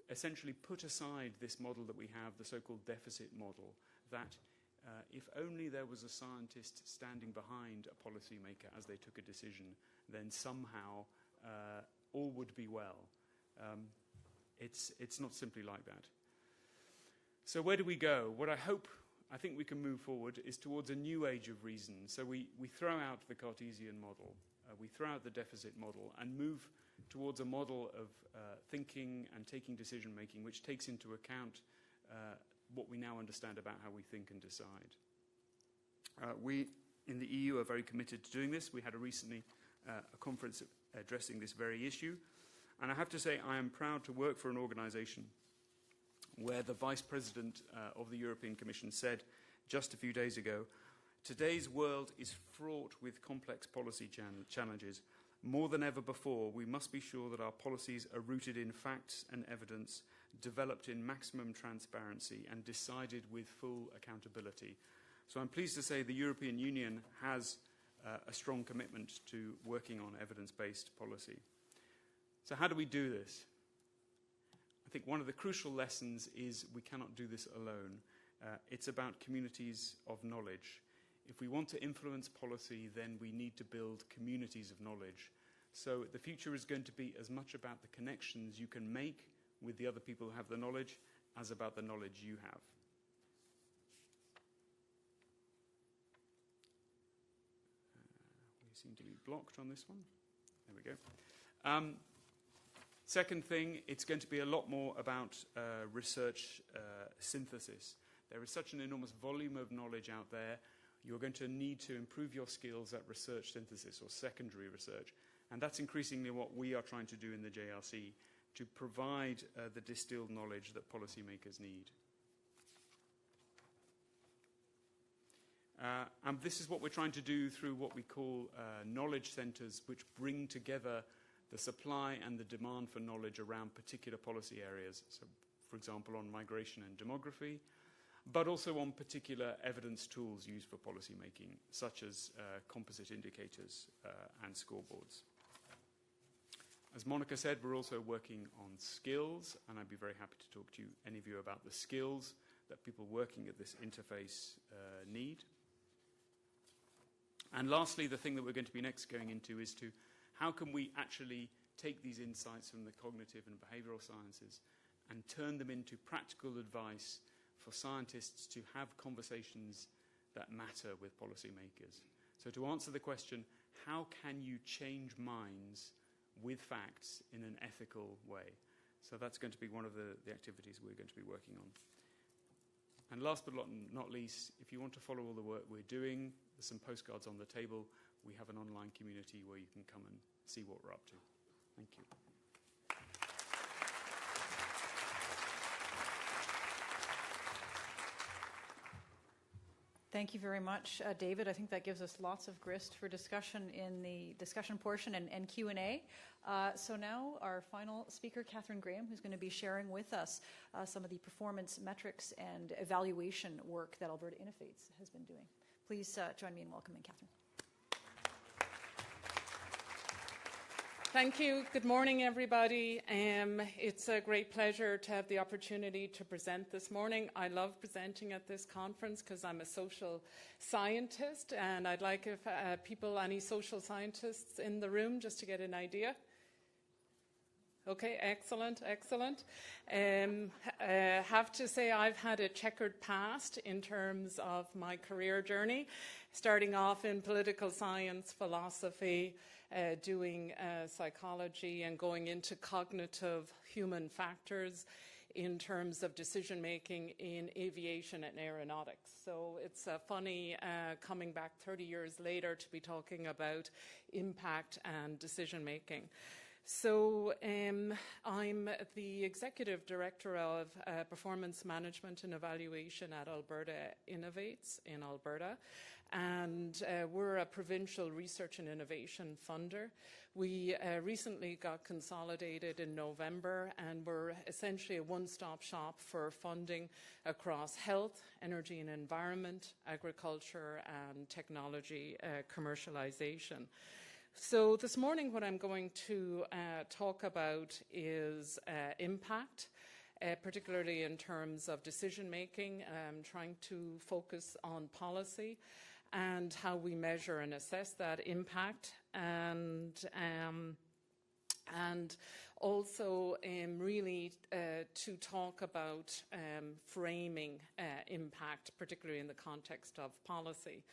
essentially put aside this model that we have, the so-called deficit model, that if only there was a scientist standing behind a policymaker as they took a decision, then somehow all would be well. It's not simply like that. So where do we go? What I think we can move forward is towards a new age of reason. So we throw out the Cartesian model, we throw out the deficit model, and move towards a model of thinking and taking decision-making which takes into account what we now understand about how we think and decide. We in the EU are very committed to doing this. We had recently a conference addressing this very issue. And I have to say I am proud to work for an organisation where the Vice President of the European Commission said just a few days ago, "Today's world is fraught with complex policy challenges. More than ever before, we must be sure that our policies are rooted in facts and evidence, developed in maximum transparency, and decided with full accountability." So I'm pleased to say the European Union has a strong commitment to working on evidence-based policy. So how do we do this? I think one of the crucial lessons is we cannot do this alone. It's about communities of knowledge. If we want to influence policy, then we need to build communities of knowledge. So the future is going to be as much about the connections you can make with the other people who have the knowledge as about the knowledge you have. We seem to be blocked on this one. There we go. Second thing, it's going to be a lot more about research synthesis. There is such an enormous volume of knowledge out there. You're going to need to improve your skills at research synthesis or secondary research. And that's increasingly what we are trying to do in the JRC, to provide the distilled knowledge that policymakers need. And this is what we're trying to do through what we call knowledge centres, which bring together the supply and the demand for knowledge around particular policy areas. So, for example, on migration and demography, but also on particular evidence tools used for policy making, such as composite indicators and scoreboards. As Monica said, we're also working on skills, and I'd be very happy to talk to you, any of you, about the skills that people working at this interface need. And lastly, the thing that we're going to be next going into is to how can we actually take these insights from the cognitive and behavioral sciences and turn them into practical advice for scientists to have conversations that matter with policymakers. So to answer the question, how can you change minds with facts in an ethical way? So that's going to be one of the activities we're going to be working on. And last but not least, if you want to follow all the work we're doing, there's some postcards on the table. We have an online community where you can come and see what we're up to. Thank you. Thank you very much, David. I think that gives us lots of grist for discussion in the discussion portion and Q&A. So now our final speaker, Catherine Graham, who's going to be sharing with us some of the performance metrics and evaluation work that Alberta Innovates has been doing. Please join me in welcoming Catherine. Thank you. Good morning, everybody. It's a great pleasure to have the opportunity to present this morning. I love presenting at this conference because I'm a social scientist, and I'd like if any social scientists in the room, just to get an idea. Okay, excellent, excellent. Have to say I've had a checkered past in terms of my career journey, starting off in political science, philosophy, doing psychology, and going into cognitive human factors in terms of decision making in aviation and aeronautics. So it's funny coming back 30 years later to be talking about impact and decision making. So I'm the Executive Director of Performance Management and Evaluation at Alberta Innovates in Alberta, and we're a provincial research and innovation funder. We recently got consolidated in November, and we're essentially a one-stop shop for funding across health, energy and environment, agriculture and technology commercialization. So this morning what I'm going to talk about is impact, particularly in terms of decision making, trying to focus on policy and how we measure and assess that impact, and also really to talk about framing impact, particularly in the context of policy.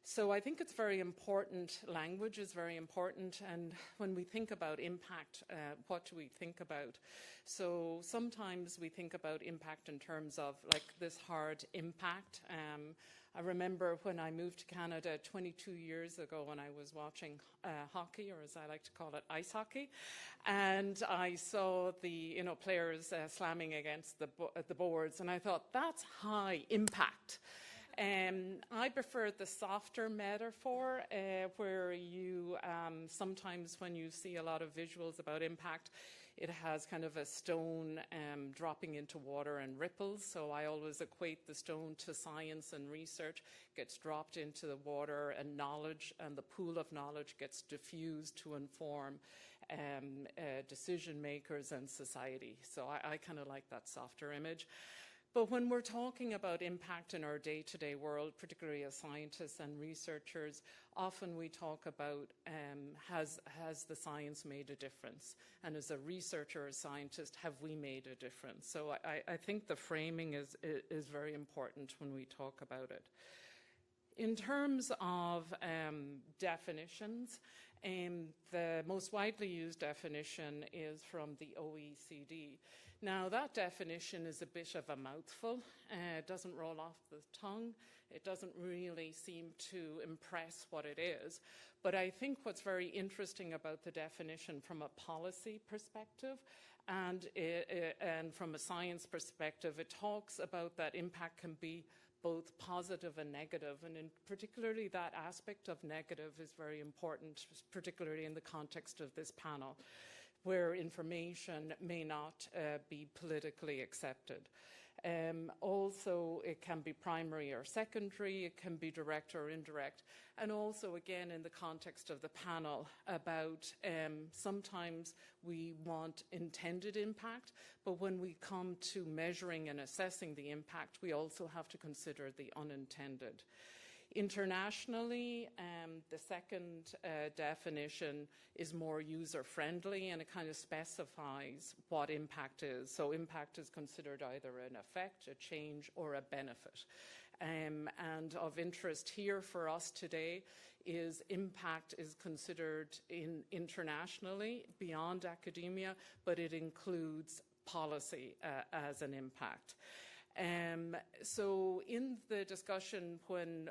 So I think it's very important, language is very important, and when we think about impact, what do we think about? So sometimes we think about impact in terms of like this hard impact. I remember when I moved to Canada 22 years ago when I was watching hockey, or as I like to call it, ice hockey, and I saw the players slamming against the boards, and I thought, that's high impact. I prefer the softer metaphor where you sometimes when you see a lot of visuals about impact, it has kind of a stone dropping into water and ripples. So I always equate the stone to science and research, gets dropped into the water, and knowledge and the pool of knowledge gets diffused to inform decision makers and society. So I kind of like that softer image. But when we're talking about impact in our day-to-day world, particularly as scientists and researchers, often we talk about has the science made a difference? And as a researcher, as a scientist, have we made a difference? So I think the framing is very important when we talk about it. In terms of definitions, the most widely used definition is from the OECD. Now, that definition is a bit of a mouthful. It doesn't roll off the tongue. It doesn't really seem to impress what it is. But I think what's very interesting about the definition from a policy perspective and from a science perspective, it talks about that impact can be both positive and negative, and in particularly that aspect of negative is very important, particularly in the context of this panel, where information may not be politically accepted. Also, it can be primary or secondary, it can be direct or indirect, and also, again, in the context of the panel, about sometimes we want intended impact, but when we come to measuring and assessing the impact, we also have to consider the unintended. Internationally, the second definition is more user-friendly, and it kind of specifies what impact is. So impact is considered either an effect, a change, or a benefit. And of interest here for us today is impact is considered internationally beyond academia, but it includes policy as an impact. So in the discussion when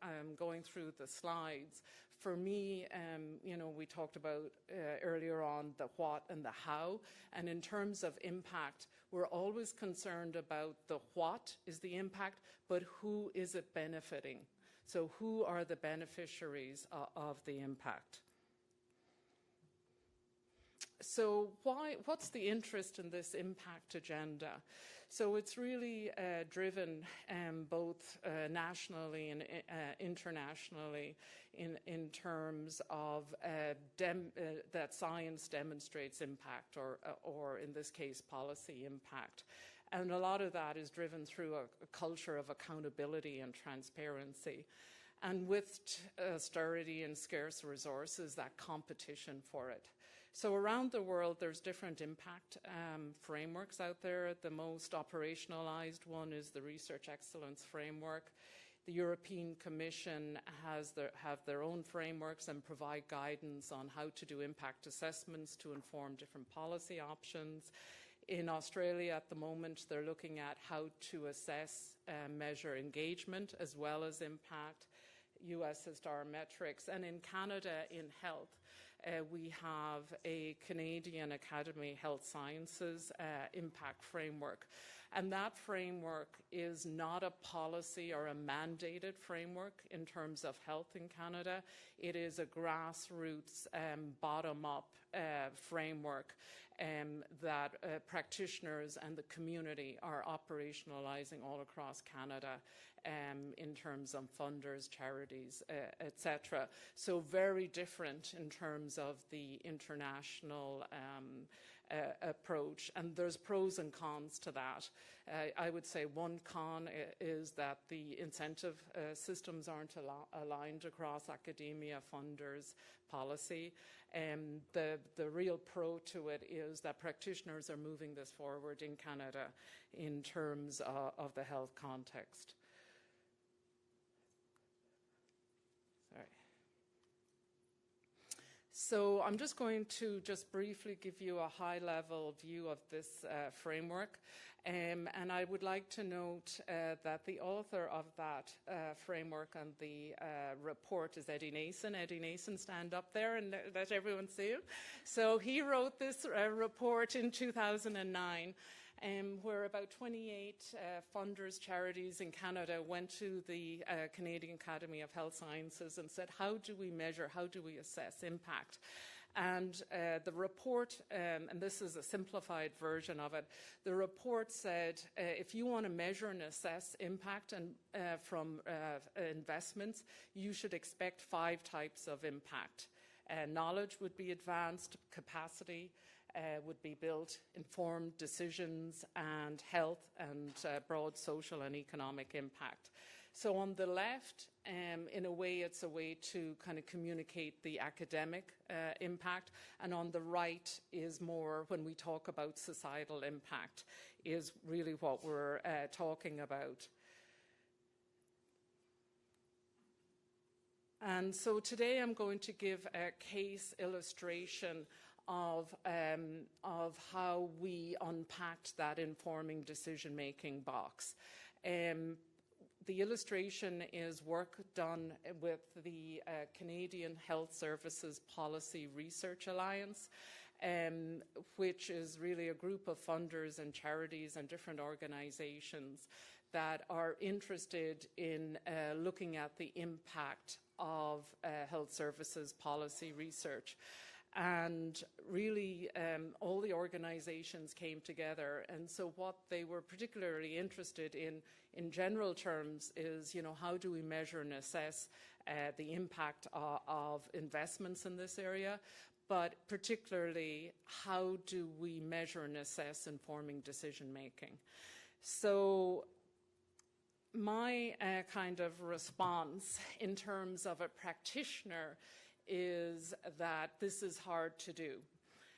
I'm going through the slides, for me, we talked about earlier on the what and the how, and in terms of impact, we're always concerned about the what is the impact, but who is it benefiting? So who are the beneficiaries of the impact? So what's the interest in this impact agenda? So it's really driven both nationally and internationally in terms of that science demonstrates impact, or in this case, policy impact. And a lot of that is driven through a culture of accountability and transparency. And with austerity and scarce resources, that competition for it. So around the world, there's different impact frameworks out there. The most operationalized one is the Research Excellence Framework. The European Commission have their own frameworks and provide guidance on how to do impact assessments to inform different policy options. In Australia at the moment, they're looking at how to assess, measure engagement as well as impact. US has star metrics. And in Canada, in health, we have a Canadian Academy Health Sciences impact framework. And that framework is not a policy or a mandated framework in terms of health in Canada. It is a grassroots, bottom-up framework that practitioners and the community are operationalizing all across Canada in terms of funders, charities, etc. So very different in terms of the international approach, and there's pros and cons to that. I would say one con is that the incentive systems aren't aligned across academia, funders, policy. The real pro to it is that practitioners are moving this forward in Canada in terms of the health context. So I'm just going to briefly give you a high-level view of this framework. And I would like to note that the author of that framework and the report is Eddie Nason. Eddie Nason, stand up there and let everyone see him. So he wrote this report in 2009. Where about 28 funders, charities in Canada went to the Canadian Academy of Health Sciences and said, how do we measure, how do we assess impact? And the report, and this is a simplified version of it, the report said if you want to measure and assess impact and, from investments, you should expect 5 types of impact. Knowledge would be advanced, capacity would be built, informed decisions, and health and broad social and economic impact. So on the left, in a way, it's a way to kind of communicate the academic impact, and on the right is more when we talk about societal impact, is really what we're talking about. And so today I'm going to give a case illustration of how we unpacked that informing decision-making box. The illustration is work done with the Canadian Health Services Policy Research Alliance, which is really a group of funders and charities and different organizations that are interested in looking at the impact of health services policy research. And really, all the organizations came together. And so what they were particularly interested in general terms, is, how do we measure and assess the impact of investments in this area? But particularly, how do we measure and assess informing decision-making? So my kind of response in terms of a practitioner is that this is hard to do.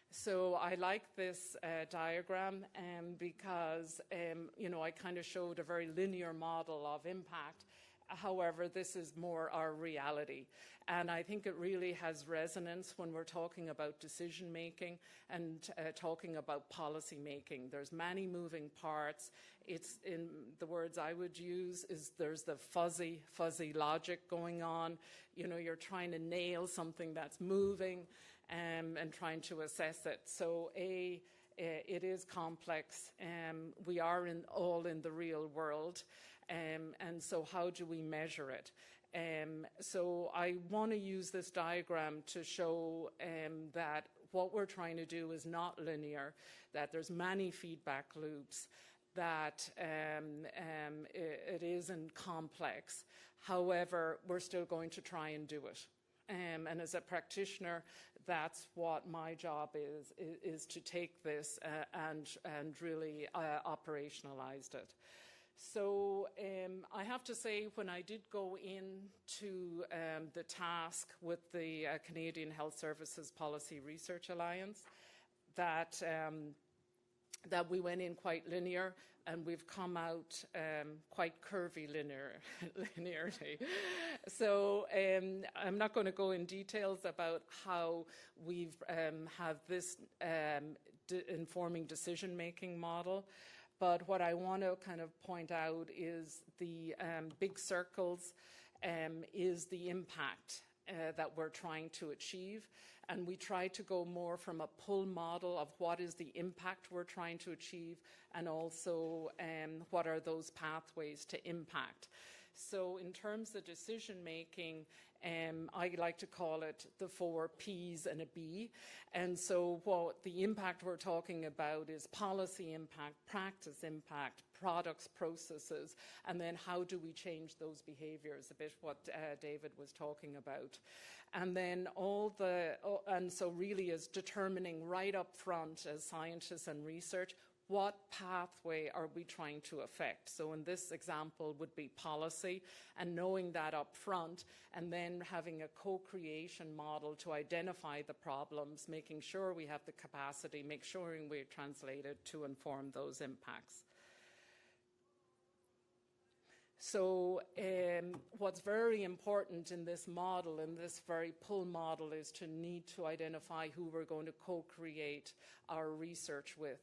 So I like this diagram because, I kind of showed a very linear model of impact. However, this is more our reality. And I think it really has resonance when we're talking about decision-making and talking about policy-making. There's many moving parts. It's, in the words I would use, is there's the fuzzy logic going on. You're trying to nail something that's moving and trying to assess it. So it is complex. We are all in the real world. And so how do we measure it? So I want to use this diagram to show that what we're trying to do is not linear, that there's many feedback loops, that it isn't complex. However, we're still going to try and do it. And as a practitioner, that's what my job is to take this and really operationalize it. So I have to say, when I did go into the task with the Canadian Health Services Policy Research Alliance, that we went in quite linear, and we've come out quite curvy linearly. So I'm not going to go in details about how we've have this informing decision-making model, but what I want to kind of point out is the big circles is the impact that we're trying to achieve. And we try to go more from a pull model of what is the impact we're trying to achieve, and also what are those pathways to impact. So in terms of decision making, I like to call it the 4 P's and a B. And so what the impact we're talking about is policy impact, practice impact, products, processes, and then how do we change those behaviors, a bit what David was talking about. And then and so really is determining right up front as scientists and research, what pathway are we trying to affect? So in this example would be policy, and knowing that up front, and then having a co-creation model to identify the problems, making sure we have the capacity, make sure we translate it to inform those impacts. So what's very important in this model, in this very pull model, is to need to identify who we're going to co-create our research with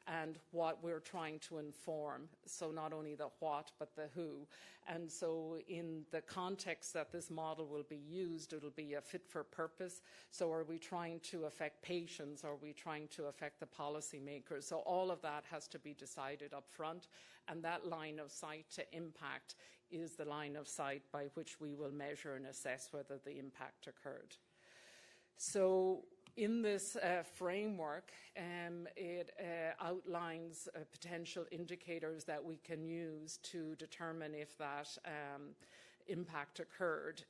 and what we're trying to inform. So not only the what, but the who. And so in the context that this model will be used, it'll be a fit for purpose. So are we trying to affect patients? Are we trying to affect the policymakers? So all of that has to be decided up front. And that line of sight to impact is the line of sight by which we will measure and assess whether the impact occurred. So in this framework, it outlines potential indicators that we can use to determine if that impact occurred.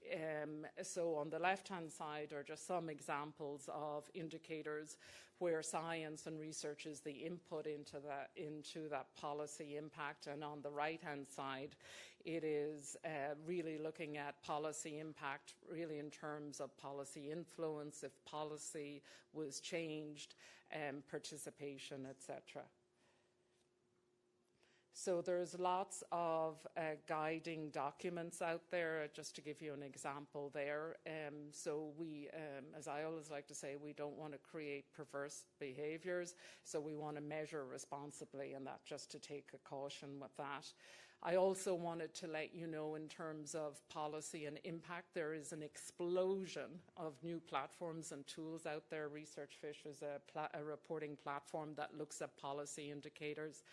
So on the left-hand side are just some examples of indicators where science and research is the input into that policy impact. And on the right-hand side, it is really looking at policy impact, really in terms of policy influence, if policy was changed, participation, etc. So there's lots of guiding documents out there, just to give you an example there. So we, as I always like to say, we don't want to create perverse behaviors, so we want to measure responsibly, and that just to take a caution with that. I also wanted to let you know, in terms of policy and impact, there is an explosion of new platforms and tools out there. ResearchFish is a reporting platform that looks at policy indicators.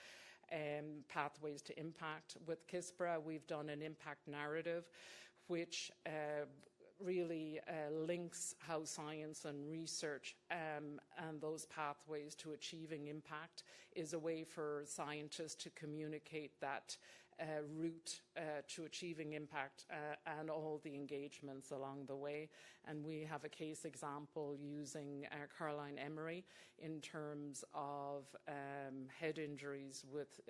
Pathways to impact. With CISPRA, we've done an impact narrative, which really links how science and research and those pathways to achieving impact is a way for scientists to communicate that route to achieving impact and all the engagements along the way. And we have a case example using Caroline Emery in terms of head injuries with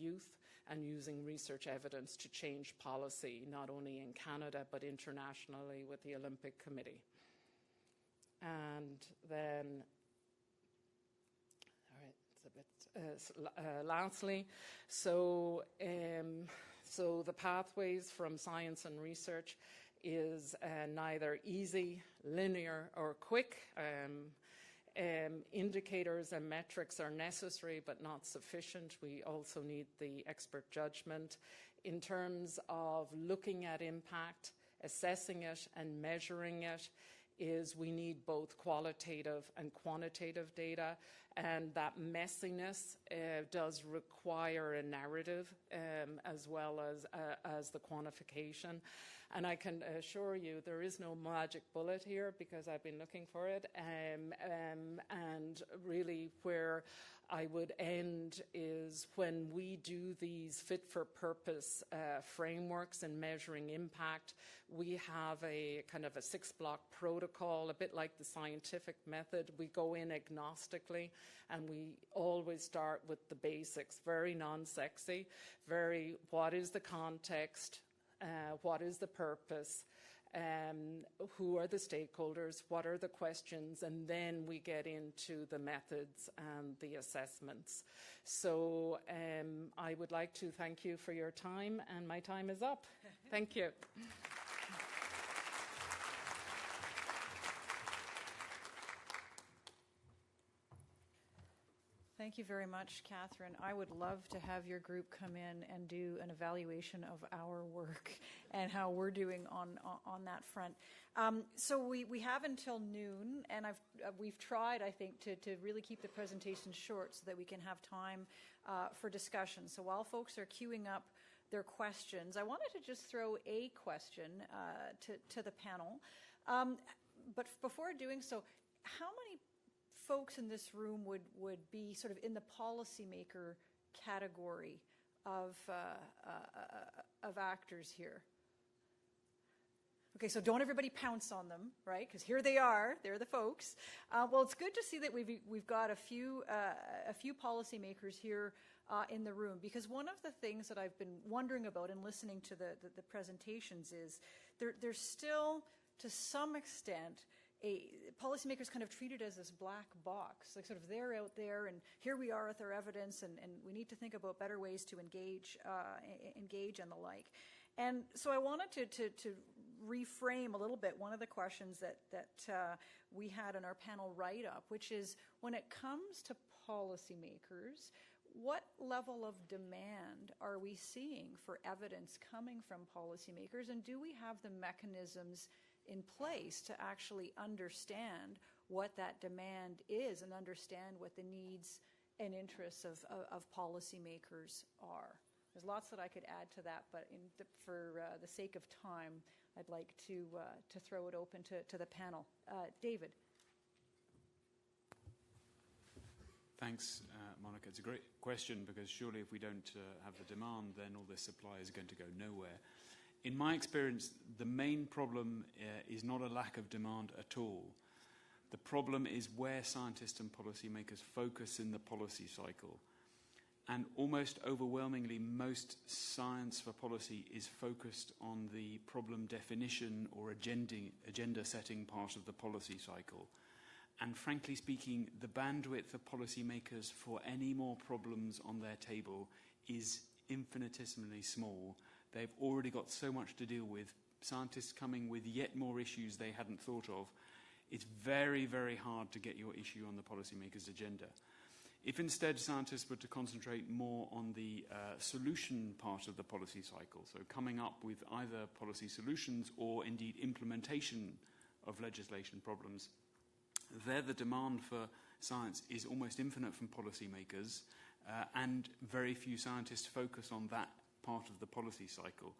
youth, and using research evidence to change policy, not only in Canada but internationally with the Olympic Committee. And then, all right, it's a bit lastly, so the pathways from science and research is neither easy, linear, or quick. Indicators and metrics are necessary but not sufficient. We also need the expert judgment. In terms of looking at impact, assessing it and measuring it, is we need both qualitative and quantitative data, and that messiness does require a narrative as well as the quantification. And I can assure you there is no magic bullet here, because I've been looking for it. And really where I would end is when we do these fit-for-purpose frameworks and measuring impact, we have a kind of a 6-block protocol, a bit like the scientific method. We go in agnostically, and we always start with the basics, very non-sexy, very what is the context, what is the purpose, who are the stakeholders, what are the questions, and then we get into the methods and the assessments. So I would like to thank you for your time, and my time is up. Thank you. Thank you very much, Catherine. I would love to have your group come in and do an evaluation of our work and how we're doing on that front. So we have until noon, and we've tried, I think, to really keep the presentation short so that we can have time for discussion. So while folks are queuing up their questions, I wanted to just throw a question to the panel. But before doing so, how many folks in this room would be sort of in the policymaker category of actors here? Okay, so don't everybody pounce on them, right? Because here they are; they're the folks. Well, it's good to see that we've got a few policymakers here in the room, because one of the things that I've been wondering about in listening to the presentations is there's still, to some extent, policymakers kind of treated as this black box, like sort of they're out there, and here we are with our evidence, and we need to think about better ways to engage and the like. And so I wanted to reframe a little bit one of the questions that we had in our panel write-up, which is, when it comes to policymakers, what level of demand are we seeing for evidence coming from policymakers, and do we have the mechanisms in place to actually understand what that demand is and understand what the needs and interests of policymakers are? There's lots that I could add to that, but for the sake of time, I'd like to throw it open to the panel. David. Thanks, Monica. It's a great question, because surely if we don't have the demand, then all this supply is going to go nowhere. In my experience, the main problem is not a lack of demand at all. The problem is where scientists and policymakers focus in the policy cycle. And almost overwhelmingly, most science for policy is focused on the problem definition or agenda setting part of the policy cycle. And frankly speaking, the bandwidth of policymakers for any more problems on their table is infinitesimally small. They've already got so much to deal with, scientists coming with yet more issues they hadn't thought of. It's very, very hard to get your issue on the policymaker's agenda. If instead scientists were to concentrate more on the solution part of the policy cycle, so coming up with either policy solutions or indeed implementation of legislation problems, there the demand for science is almost infinite from policymakers, and very few scientists focus on that part of the policy cycle.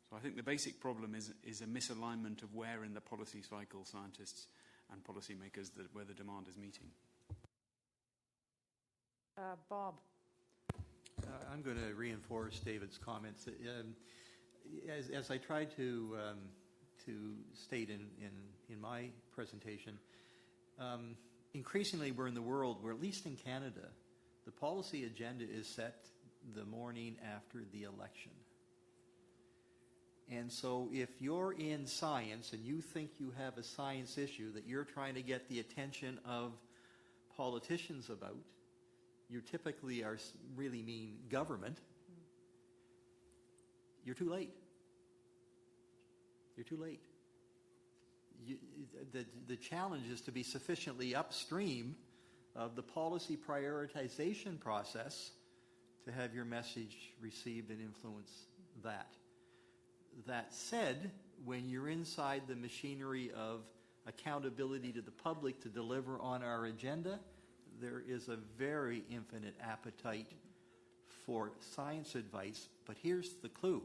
So I think the basic problem is a misalignment of where in the policy cycle scientists and policymakers where the demand is meeting. Bob. I'm going to reinforce David's comments. As I tried to state in my presentation, increasingly we're in the world where, at least in Canada, the policy agenda is set the morning after the election. And so if you're in science and you think you have a science issue that you're trying to get the attention of politicians about, you typically really mean government, you're too late. You're too late. The challenge is to be sufficiently upstream of the policy prioritization process to have your message received and influence that. That said, when you're inside the machinery of accountability to the public to deliver on our agenda, there is a very infinite appetite for science advice. But here's the clue.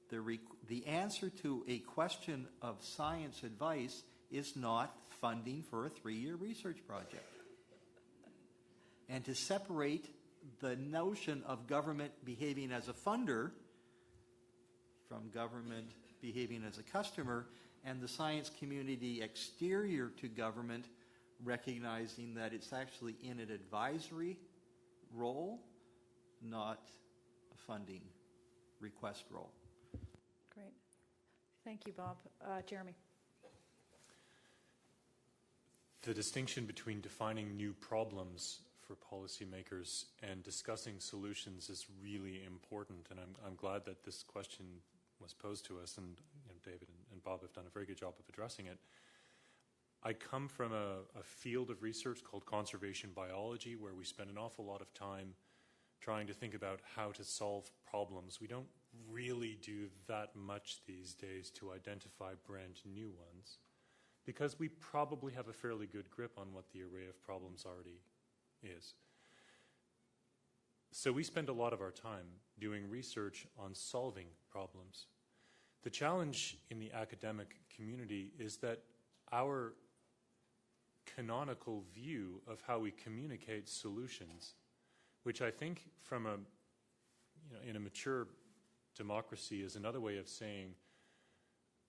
the answer to a question of science advice is not funding for a 3-year research project. And to separate the notion of government behaving as a funder from government behaving as a customer, and the science community exterior to government recognizing that it's actually in an advisory role, not a funding request role. Great. Thank you, Bob. Jeremy. The distinction between defining new problems for policymakers and discussing solutions is really important, and I'm glad that this question was posed to us, and David and Bob have done a very good job of addressing it. I come from a field of research called conservation biology, where we spend an awful lot of time trying to think about how to solve problems. We don't really do that much these days to identify brand new ones, because we probably have a fairly good grip on what the array of problems already is. So we spend a lot of our time doing research on solving problems. The challenge in the academic community is that our canonical view of how we communicate solutions, which I think from in a mature democracy is another way of saying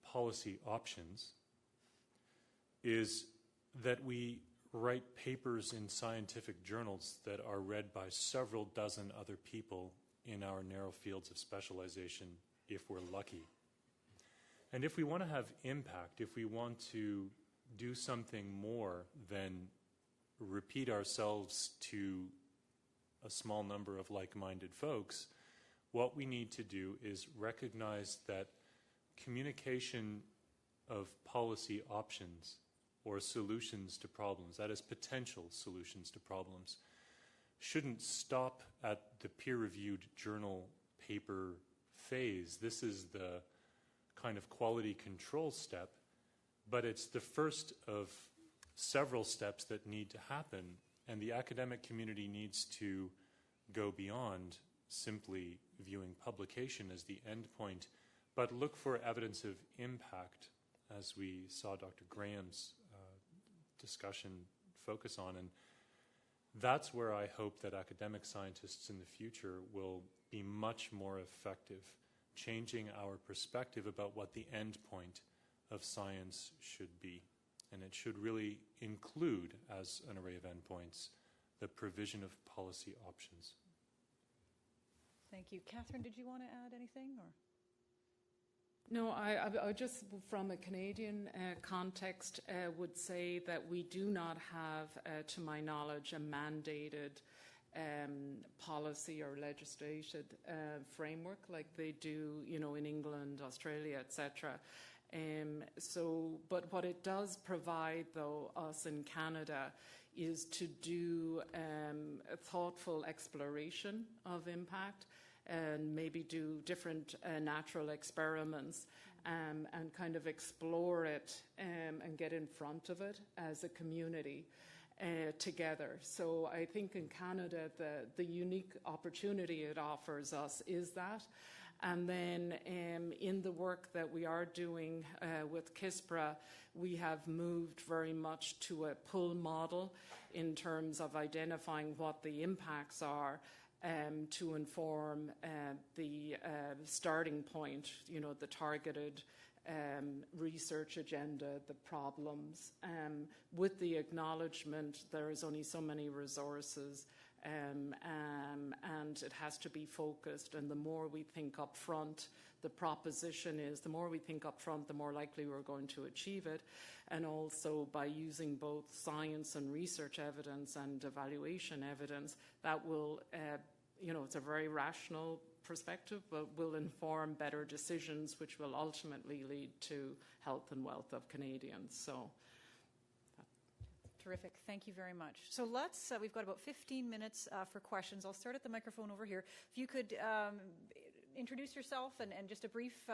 policy options, is that we write papers in scientific journals that are read by several dozen other people in our narrow fields of specialization, if we're lucky. And if we want to have impact, if we want to do something more than repeat ourselves to a small number of like-minded folks, what we need to do is recognize that communication of policy options or solutions to problems, that is potential solutions to problems, shouldn't stop at the peer-reviewed journal paper phase. This is the kind of quality control step, but it's the first of several steps that need to happen, and the academic community needs to go beyond simply viewing publication as the end point, but look for evidence of impact, as we saw Dr. Graham's discussion focus on. And that's where I hope that academic scientists in the future will be much more effective, changing our perspective about what the end point of science should be. And it should really include, as an array of endpoints, the provision of policy options. Thank you. Catherine, did you want to add anything? Or? No, I just, from a Canadian context, would say that we do not have, to my knowledge, a mandated policy or legislated framework like they do, in England, Australia, etc. But what it does provide, though, us in Canada, is to do a thoughtful exploration of impact, and maybe do different natural experiments and kind of explore it and get in front of it as a community together. So I think in Canada, the unique opportunity it offers us is that. And then in the work that we are doing with CISPRA, we have moved very much to a pull model in terms of identifying what the impacts are to inform the starting point, the targeted research agenda, the problems, with the acknowledgement there is only so many resources and it has to be focused. And the more we think up front, the proposition is the more we think up front, the more likely we're going to achieve it. And also by using both science and research evidence and evaluation evidence, that will, it's a very rational perspective, but will inform better decisions, which will ultimately lead to health and wealth of Canadians. So. Terrific. Thank you very much. So let's, we've got about 15 minutes for questions. I'll start at the microphone over here. If you could introduce yourself and just a brief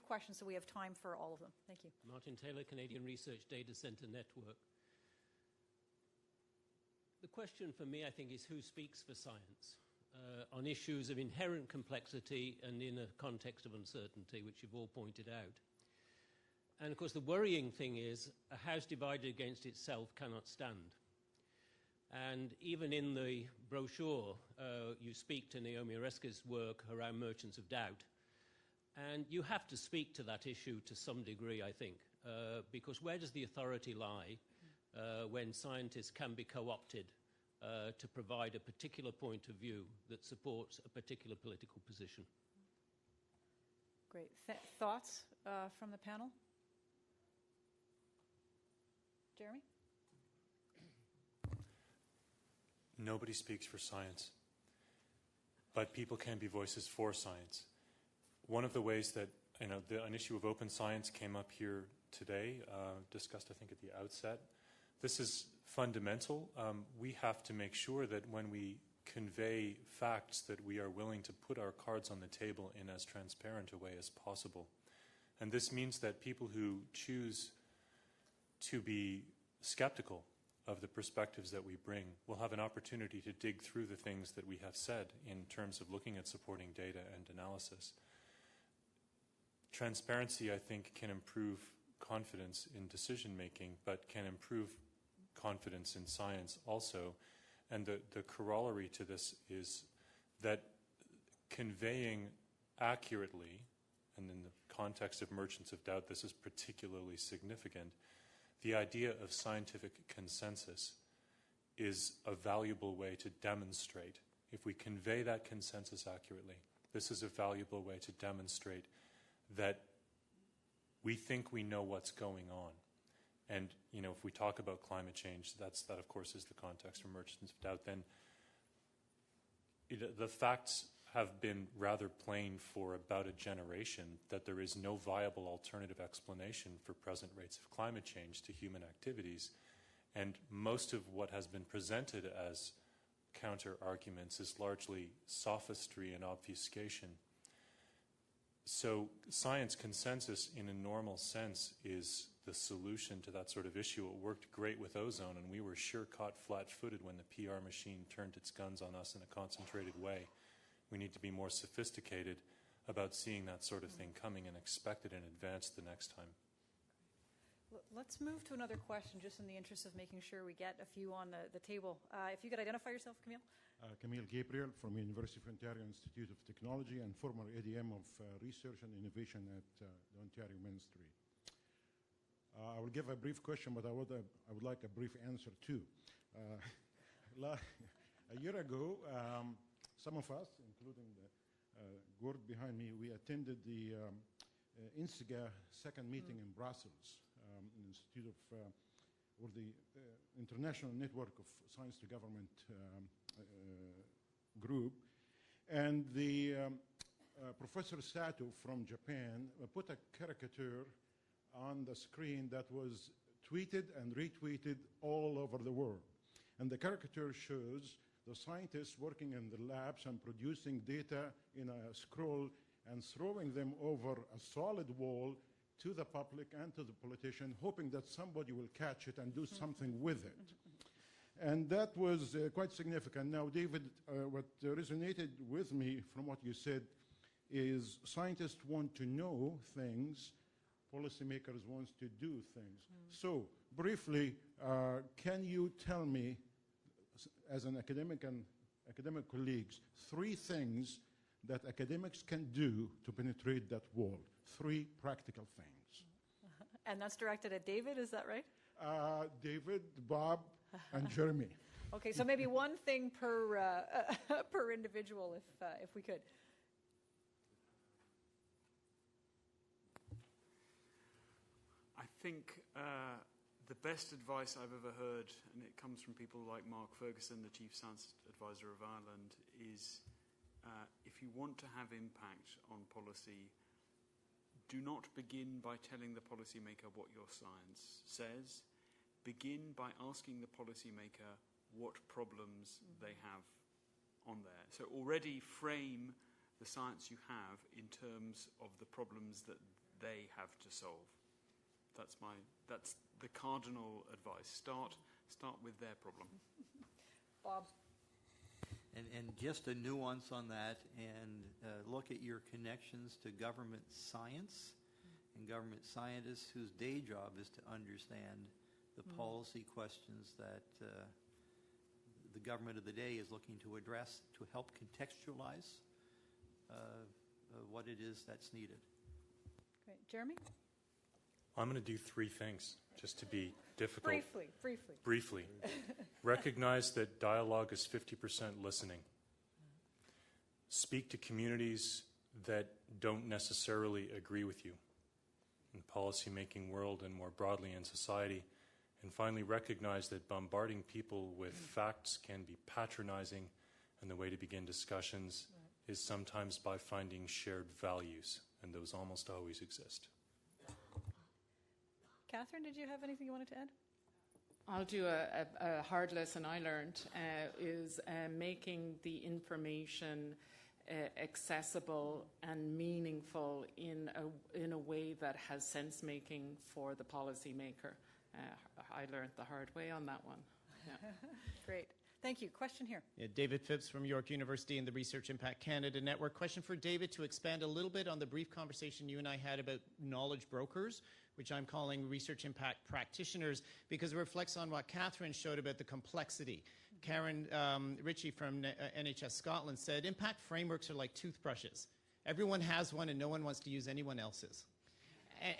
question so we have time for all of them. Thank you. Martin Taylor, Canadian Research Data Centre Network. The question for me, I think, is who speaks for science? on issues of inherent complexity and in a context of uncertainty, which you've all pointed out. And of course, the worrying thing is a house divided against itself cannot stand. And even in the brochure, you speak to Naomi Oreskes' work around Merchants of Doubt. And you have to speak to that issue to some degree, I think, because where does the authority lie when scientists can be co-opted to provide a particular point of view that supports a particular political position? Great. Thoughts from the panel? Jeremy? Nobody speaks for science, but people can be voices for science. One of the ways that, an issue of open science came up here today, discussed I think at the outset. This is fundamental. We have to make sure that when we convey facts that we are willing to put our cards on the table in as transparent a way as possible. And this means that people who choose to be skeptical of the perspectives that we bring will have an opportunity to dig through the things that we have said in terms of looking at supporting data and analysis. Transparency, I think, can improve confidence in decision-making, but can improve confidence in science also. And the corollary to this is that conveying accurately, and in the context of Merchants of Doubt, this is particularly significant, the idea of scientific consensus is a valuable way to demonstrate. If we convey that consensus accurately, this is a valuable way to demonstrate that we think we know what's going on. And, if we talk about climate change, that of course is the context for Merchants of Doubt, then the facts have been rather plain for about a generation that there is no viable alternative explanation for present rates of climate change to human activities. And most of what has been presented as counter-arguments is largely sophistry and obfuscation. So science consensus in a normal sense is the solution to that sort of issue. It worked great with ozone, and we were sure caught flat-footed when the PR machine turned its guns on us in a concentrated way. We need to be more sophisticated about seeing that sort of thing coming and expect it in advance the next time. Let's move to another question, just in the interest of making sure we get a few on the table. If you could identify yourself, Camille. Camille Gabriel from University of Ontario Institute of Technology and former ADM of Research and Innovation at the Ontario Ministry. I will give a brief question, but I would like a brief answer too. A year ago, some of us, including the Gord behind me, we attended the INSIGA second meeting in Brussels, Institute of, or the International Network of Science to Government group. And the Professor Sato from Japan put a caricature on the screen that was tweeted and retweeted all over the world. And the caricature shows the scientists working in the labs and producing data in a scroll and throwing them over a solid wall to the public and to the politician, hoping that somebody will catch it and do something with it. And that was quite significant. Now, David, what resonated with me from what you said is scientists want to know things, policymakers want to do things. So, briefly, can you tell me, as an academic and academic colleagues, 3 things that academics can do to penetrate that wall? 3 practical things. And that's directed at David, is that right? David, Bob, and Jeremy. Okay, so maybe one thing per per individual, if we could. I think the best advice I've ever heard, and it comes from people like Mark Ferguson, the Chief Science Advisor of Ireland, is if you want to have impact on policy, do not begin by telling the policymaker what your science says. Begin by asking the policymaker what problems they have on there. So already frame the science you have in terms of the problems that they have to solve. That's the cardinal advice. Start with their problem. Bob. And just a nuance on that, and look at your connections to government science and government scientists whose day job is to understand the policy questions that the government of the day is looking to address to help contextualize what it is that's needed. Great. Jeremy? I'm going to do three things, just to be difficult. Briefly. Recognize that dialogue is 50% listening. Speak to communities that don't necessarily agree with you in the policy-making world and more broadly in society. And finally, recognize that bombarding people with facts can be patronizing, and the way to begin discussions is sometimes by finding shared values, and those almost always exist. Catherine, did you have anything you wanted to add? I'll do a hard lesson I learned, is making the information accessible and meaningful in a way that has sense making for the policymaker. I learned the hard way on that one. Yeah. Great. Thank you. Question here. Yeah, David Phipps from York University and the Research Impact Canada Network. Question for David to expand a little bit on the brief conversation you and I had about knowledge brokers, which I'm calling research impact practitioners, because it reflects on what Catherine showed about the complexity. Karen Ritchie from NHS Scotland said, impact frameworks are like toothbrushes. Everyone has one and no one wants to use anyone else's.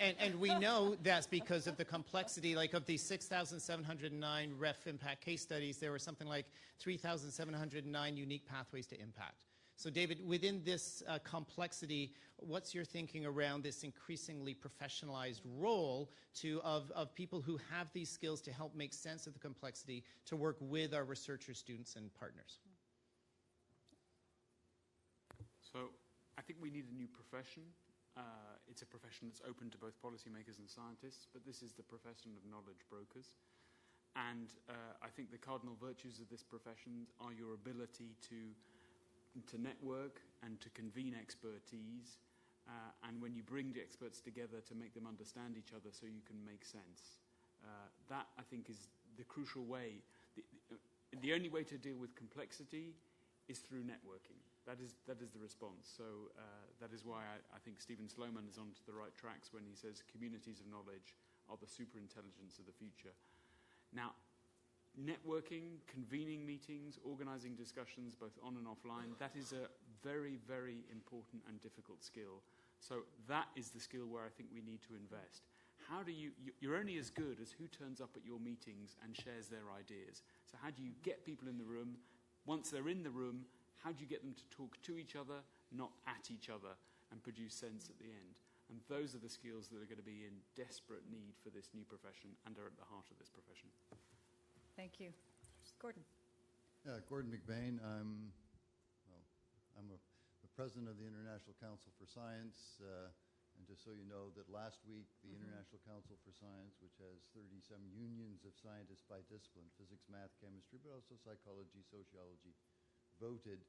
And we know that's because of the complexity, like of these 6,709 REF impact case studies, there were something like 3,709 unique pathways to impact. So David, within this complexity, what's your thinking around this increasingly professionalized role of people who have these skills to help make sense of the complexity to work with our researchers, students, and partners? So I think we need a new profession. It's a profession that's open to both policymakers and scientists, but this is the profession of knowledge brokers. And I think the cardinal virtues of this profession are your ability to network and to convene expertise, and when you bring the experts together to make them understand each other so you can make sense. That, I think, is the crucial way. The only way to deal with complexity is through networking. That is the response. So that is why I think Stephen Sloman is onto the right tracks when he says communities of knowledge are the superintelligence of the future. Now, networking, convening meetings, organizing discussions both on and offline, that is a very, very important and difficult skill. So that is the skill where I think we need to invest. How do you're only as good as who turns up at your meetings and shares their ideas. So how do you get people in the room? Once they're in the room, how do you get them to talk to each other, not at each other, and produce sense at the end? And those are the skills that are going to be in desperate need for this new profession and are at the heart of this profession. Thank you. Gordon. Gordon McBain. I'm the president of the International Council for Science. And just so you know that last week, the International Council for Science, which has 30-some unions of scientists by discipline, physics, math, chemistry, but also psychology, sociology, voted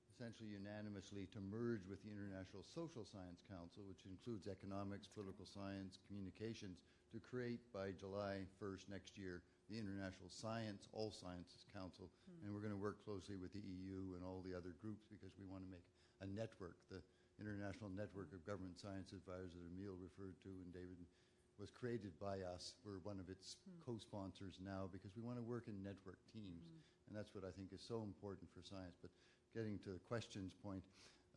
essentially unanimously to merge with the International Social Science Council, which includes economics, political science, communications, to create by July 1st next year the International All Sciences Council. And we're going to work closely with the EU and all the other groups because we want to make a network, the International Network of Government Science Advisors that Emile referred to, and David was created by us. We're one of its co-sponsors now because we want to work in network teams. And that's what I think is so important for science. But getting to the questions point,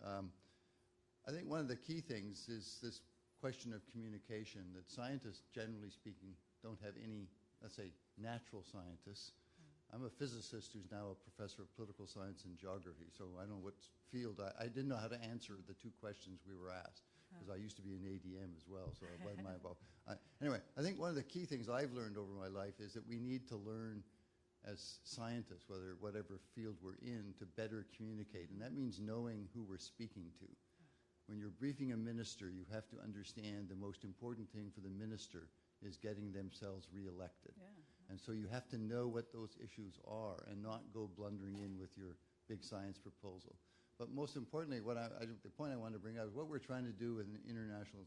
I think one of the key things is this question of communication, that scientists, generally speaking, don't have any, let's say, natural scientists. I'm a physicist who's now a professor of political science and geography, so I don't know what field. I didn't know how to answer the two questions we were asked, because I used to be an ADM as well, so what am I about? Anyway, I think one of the key things I've learned over my life is that we need to learn as scientists, whatever field we're in, to better communicate, and that means knowing who we're speaking to. When you're briefing a minister, you have to understand the most important thing for the minister is getting themselves reelected. And so you have to know what those issues are and not go blundering in with your big science proposal. But most importantly, the point I want to bring out is what we're trying to do with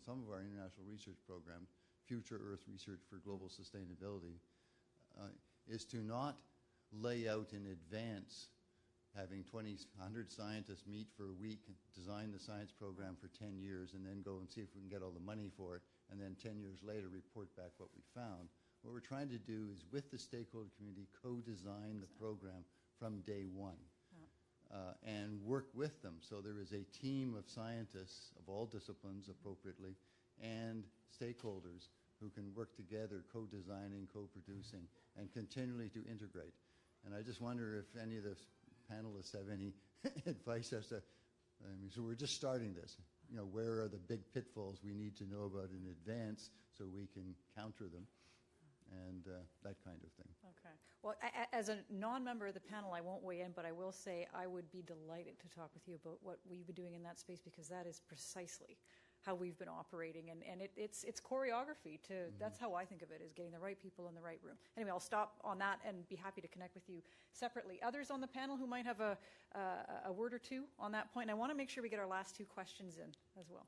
some of our international research programs, Future Earth Research for Global Sustainability, is to not lay out in advance having 100 scientists meet for a week, design the science program for 10 years, and then go and see if we can get all the money for it, and then 10 years later report back what we found. What we're trying to do is, with the stakeholder community, co-design the program from day one and work with them. So there is a team of scientists of all disciplines, appropriately, and stakeholders who can work together, co-designing, co-producing, and continually to integrate. And I just wonder if any of the panelists have any advice as to, so we're just starting this. You know, where are the big pitfalls we need to know about in advance so we can counter them, and that kind of thing. Okay. Well, as a non-member of the panel, I won't weigh in, but I will say I would be delighted to talk with you about what we've been doing in that space, because that is precisely how we've been operating, and it's choreography to, that's how I think of it, is getting the right people in the right room. Anyway, I'll stop on that and be happy to connect with you separately. Others on the panel who might have a word or two on that point, and I want to make sure we get our last two questions in as well.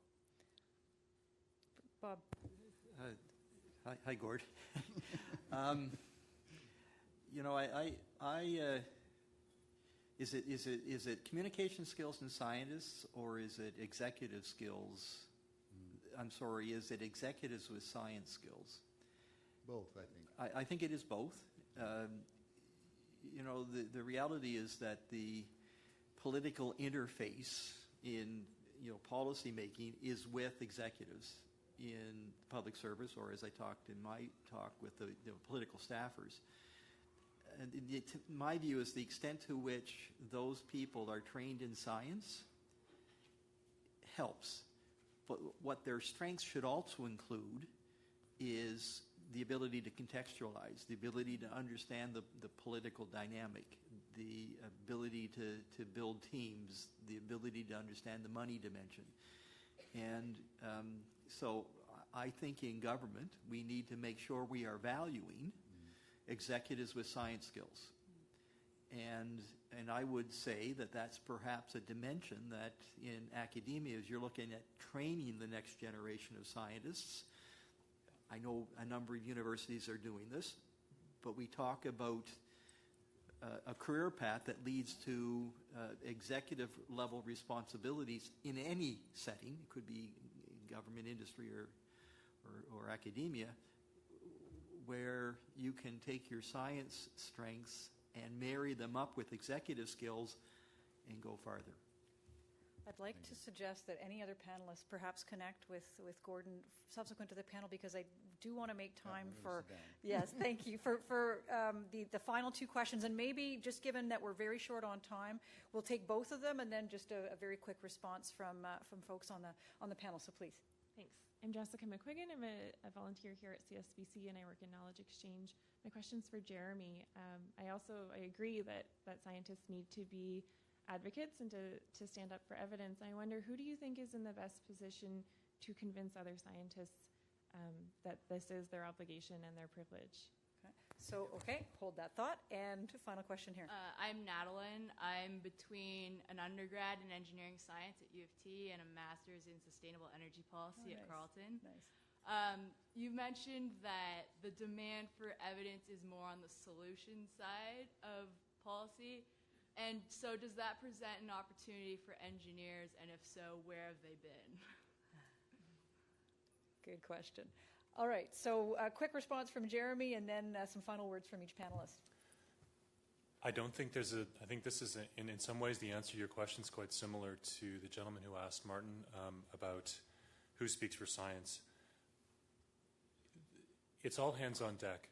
Bob. Hi, Gord. You know, is it communication skills in scientists, or is it executive skills? I'm sorry, is it executives with science skills? Both, I think. I think it is both. You know, the reality is that the political interface in, you know, policy making is with executives in public service, or as I talked in my talk, with the political staffers. And my view is the extent to which those people are trained in science helps. But what their strengths should also include is the ability to contextualize, the ability to understand the political dynamic, the ability to build teams, the ability to understand the money dimension. And so I think in government we need to make sure we are valuing executives with science skills. And I would say that that's perhaps a dimension that in academia, as you're looking at training the next generation of scientists, I know a number of universities are doing this, but we talk about a career path that leads to executive level responsibilities in any setting. It could be government, industry, or academia, where you can take your science strengths and marry them up with executive skills and go farther. I'd like to suggest that any other panelists perhaps connect with Gordon subsequent to the panel, because I do want to make time for, yes, thank you, for the final two questions. And maybe, just given that we're very short on time, we'll take both of them, and then just a very quick response from folks on the panel. So please. Thanks. I'm Jessica McQuiggan. I'm a volunteer here at CSPC, and I work in knowledge exchange. My question's for Jeremy. I agree that scientists need to be advocates and to stand up for evidence. I wonder, who do you think is in the best position to convince other scientists that this is their obligation and their privilege? Okay, hold that thought. And final question here. I'm Madeline. I'm between an undergrad in engineering science at U of T and a master's in sustainable energy policy at Carleton. Nice. You mentioned that the demand for evidence is more on the solution side of policy. And so does that present an opportunity for engineers? And if so, where have they been? Good question. All right, so a quick response from Jeremy, and then some final words from each panelist. I don't think there's I think this is, in some ways, the answer to your question is quite similar to the gentleman who asked Martin about who speaks for science. It's all hands on deck.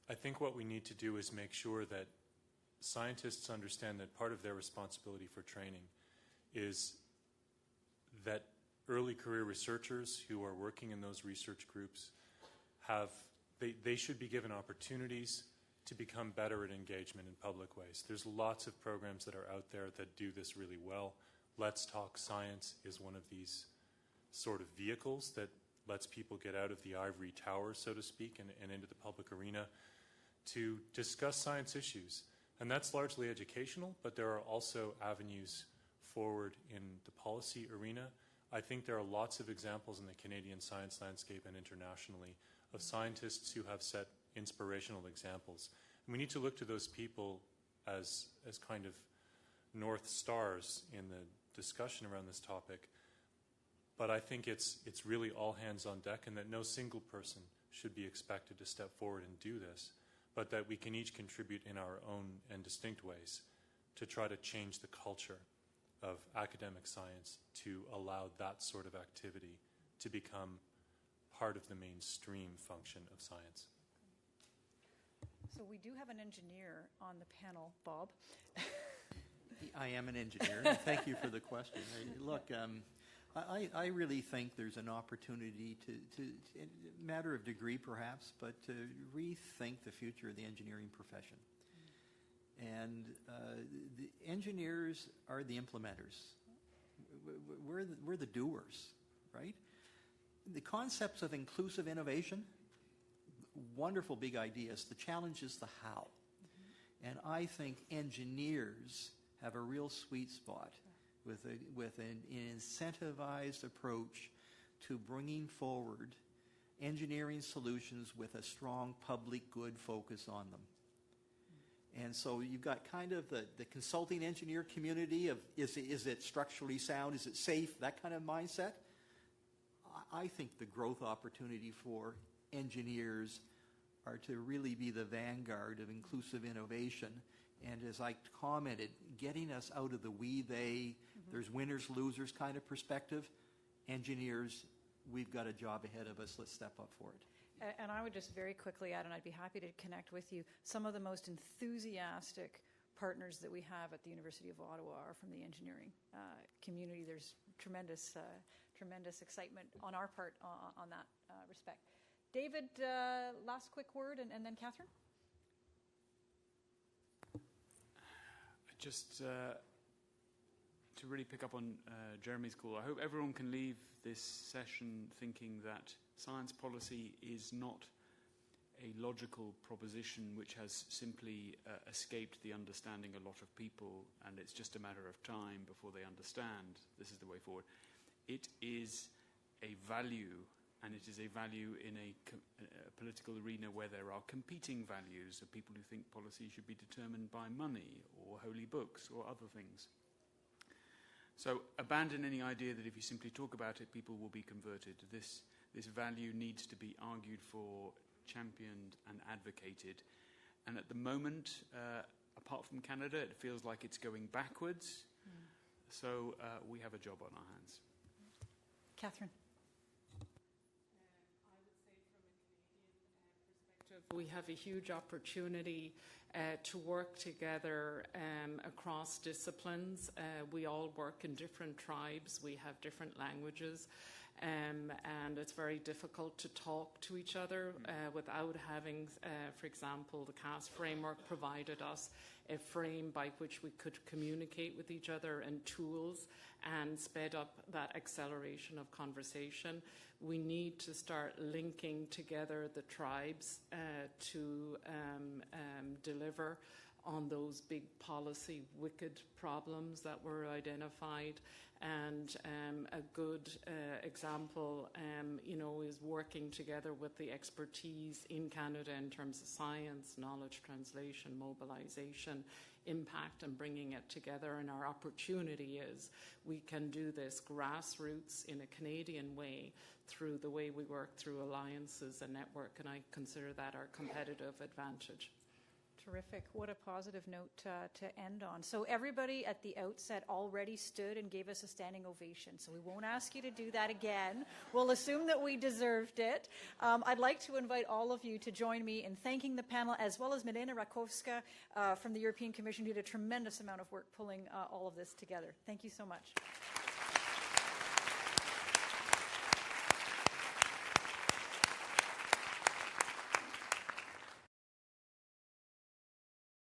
I think what we need to do is make sure that scientists understand that part of their responsibility for training is that early career researchers who are working in those research groups they should be given opportunities to become better at engagement in public ways. There's lots of programs that are out there that do this really well. Let's Talk Science is one of these sort of vehicles that lets people get out of the ivory tower, so to speak, and into the public arena to discuss science issues. And that's largely educational, but there are also avenues forward in the policy arena. I think there are lots of examples in the Canadian science landscape and internationally of scientists who have set inspirational examples. And we need to look to those people as kind of north stars in the discussion around this topic. But I think it's really all hands on deck, and that no single person should be expected to step forward and do this, but that we can each contribute in our own and distinct ways to try to change the culture of academic science to allow that sort of activity to become part of the mainstream function of science. So we do have an engineer on the panel, Bob. I am an engineer. Thank you for the question. Look, I really think there's an opportunity to, a matter of degree perhaps, but to rethink the future of the engineering profession. And the engineers are the implementers. We're the doers, right? The concepts of inclusive innovation, wonderful big ideas. The challenge is the how. And I think engineers have a real sweet spot with an incentivized approach to bringing forward engineering solutions with a strong public good focus on them. And so you've got kind of the consulting engineer community of is it structurally sound, is it safe, that kind of mindset. I think the growth opportunity for engineers are to really be the vanguard of inclusive innovation. And as I commented, getting us out of the we, they, there's winners, losers kind of perspective. Engineers, we've got a job ahead of us. Let's step up for it. And I would just very quickly add, and I'd be happy to connect with you, some of the most enthusiastic partners that we have at the University of Ottawa are from the engineering community. There's tremendous excitement on our part on that respect. David, last quick word, and then Catherine? Just to really pick up on Jeremy's call, I hope everyone can leave this session thinking that science policy is not a logical proposition which has simply escaped the understanding of a lot of people, and it's just a matter of time before they understand this is the way forward. It is a value, and it is a value in a political arena where there are competing values of people who think policy should be determined by money or holy books or other things. So abandon any idea that if you simply talk about it, people will be converted. This value needs to be argued for, championed and advocated. And at the moment, apart from Canada, it feels like it's going backwards. So we have a job on our hands. Catherine. I would say from a Canadian perspective, we have a huge opportunity to work together across disciplines. We all work in different tribes. We have different languages. And it's very difficult to talk to each other without having, for example, the CAS framework provided us a frame by which we could communicate with each other and tools and sped up that acceleration of conversation. We need to start linking together the tribes to deliver on those big policy wicked problems that were identified. And a good example, is working together with the expertise in Canada in terms of science, knowledge translation, mobilization, impact, and bringing it together. And our opportunity is we can do this grassroots in a Canadian way through the way we work through alliances and network, and I consider that our competitive advantage. Terrific. What a positive note to end on. So everybody at the outset already stood and gave us a standing ovation, so we won't ask you to do that again. We'll assume that we deserved it. I'd like to invite all of you to join me in thanking the panel, as well as Milena Rakowska from the European Commission, who did a tremendous amount of work pulling all of this together. Thank you so much.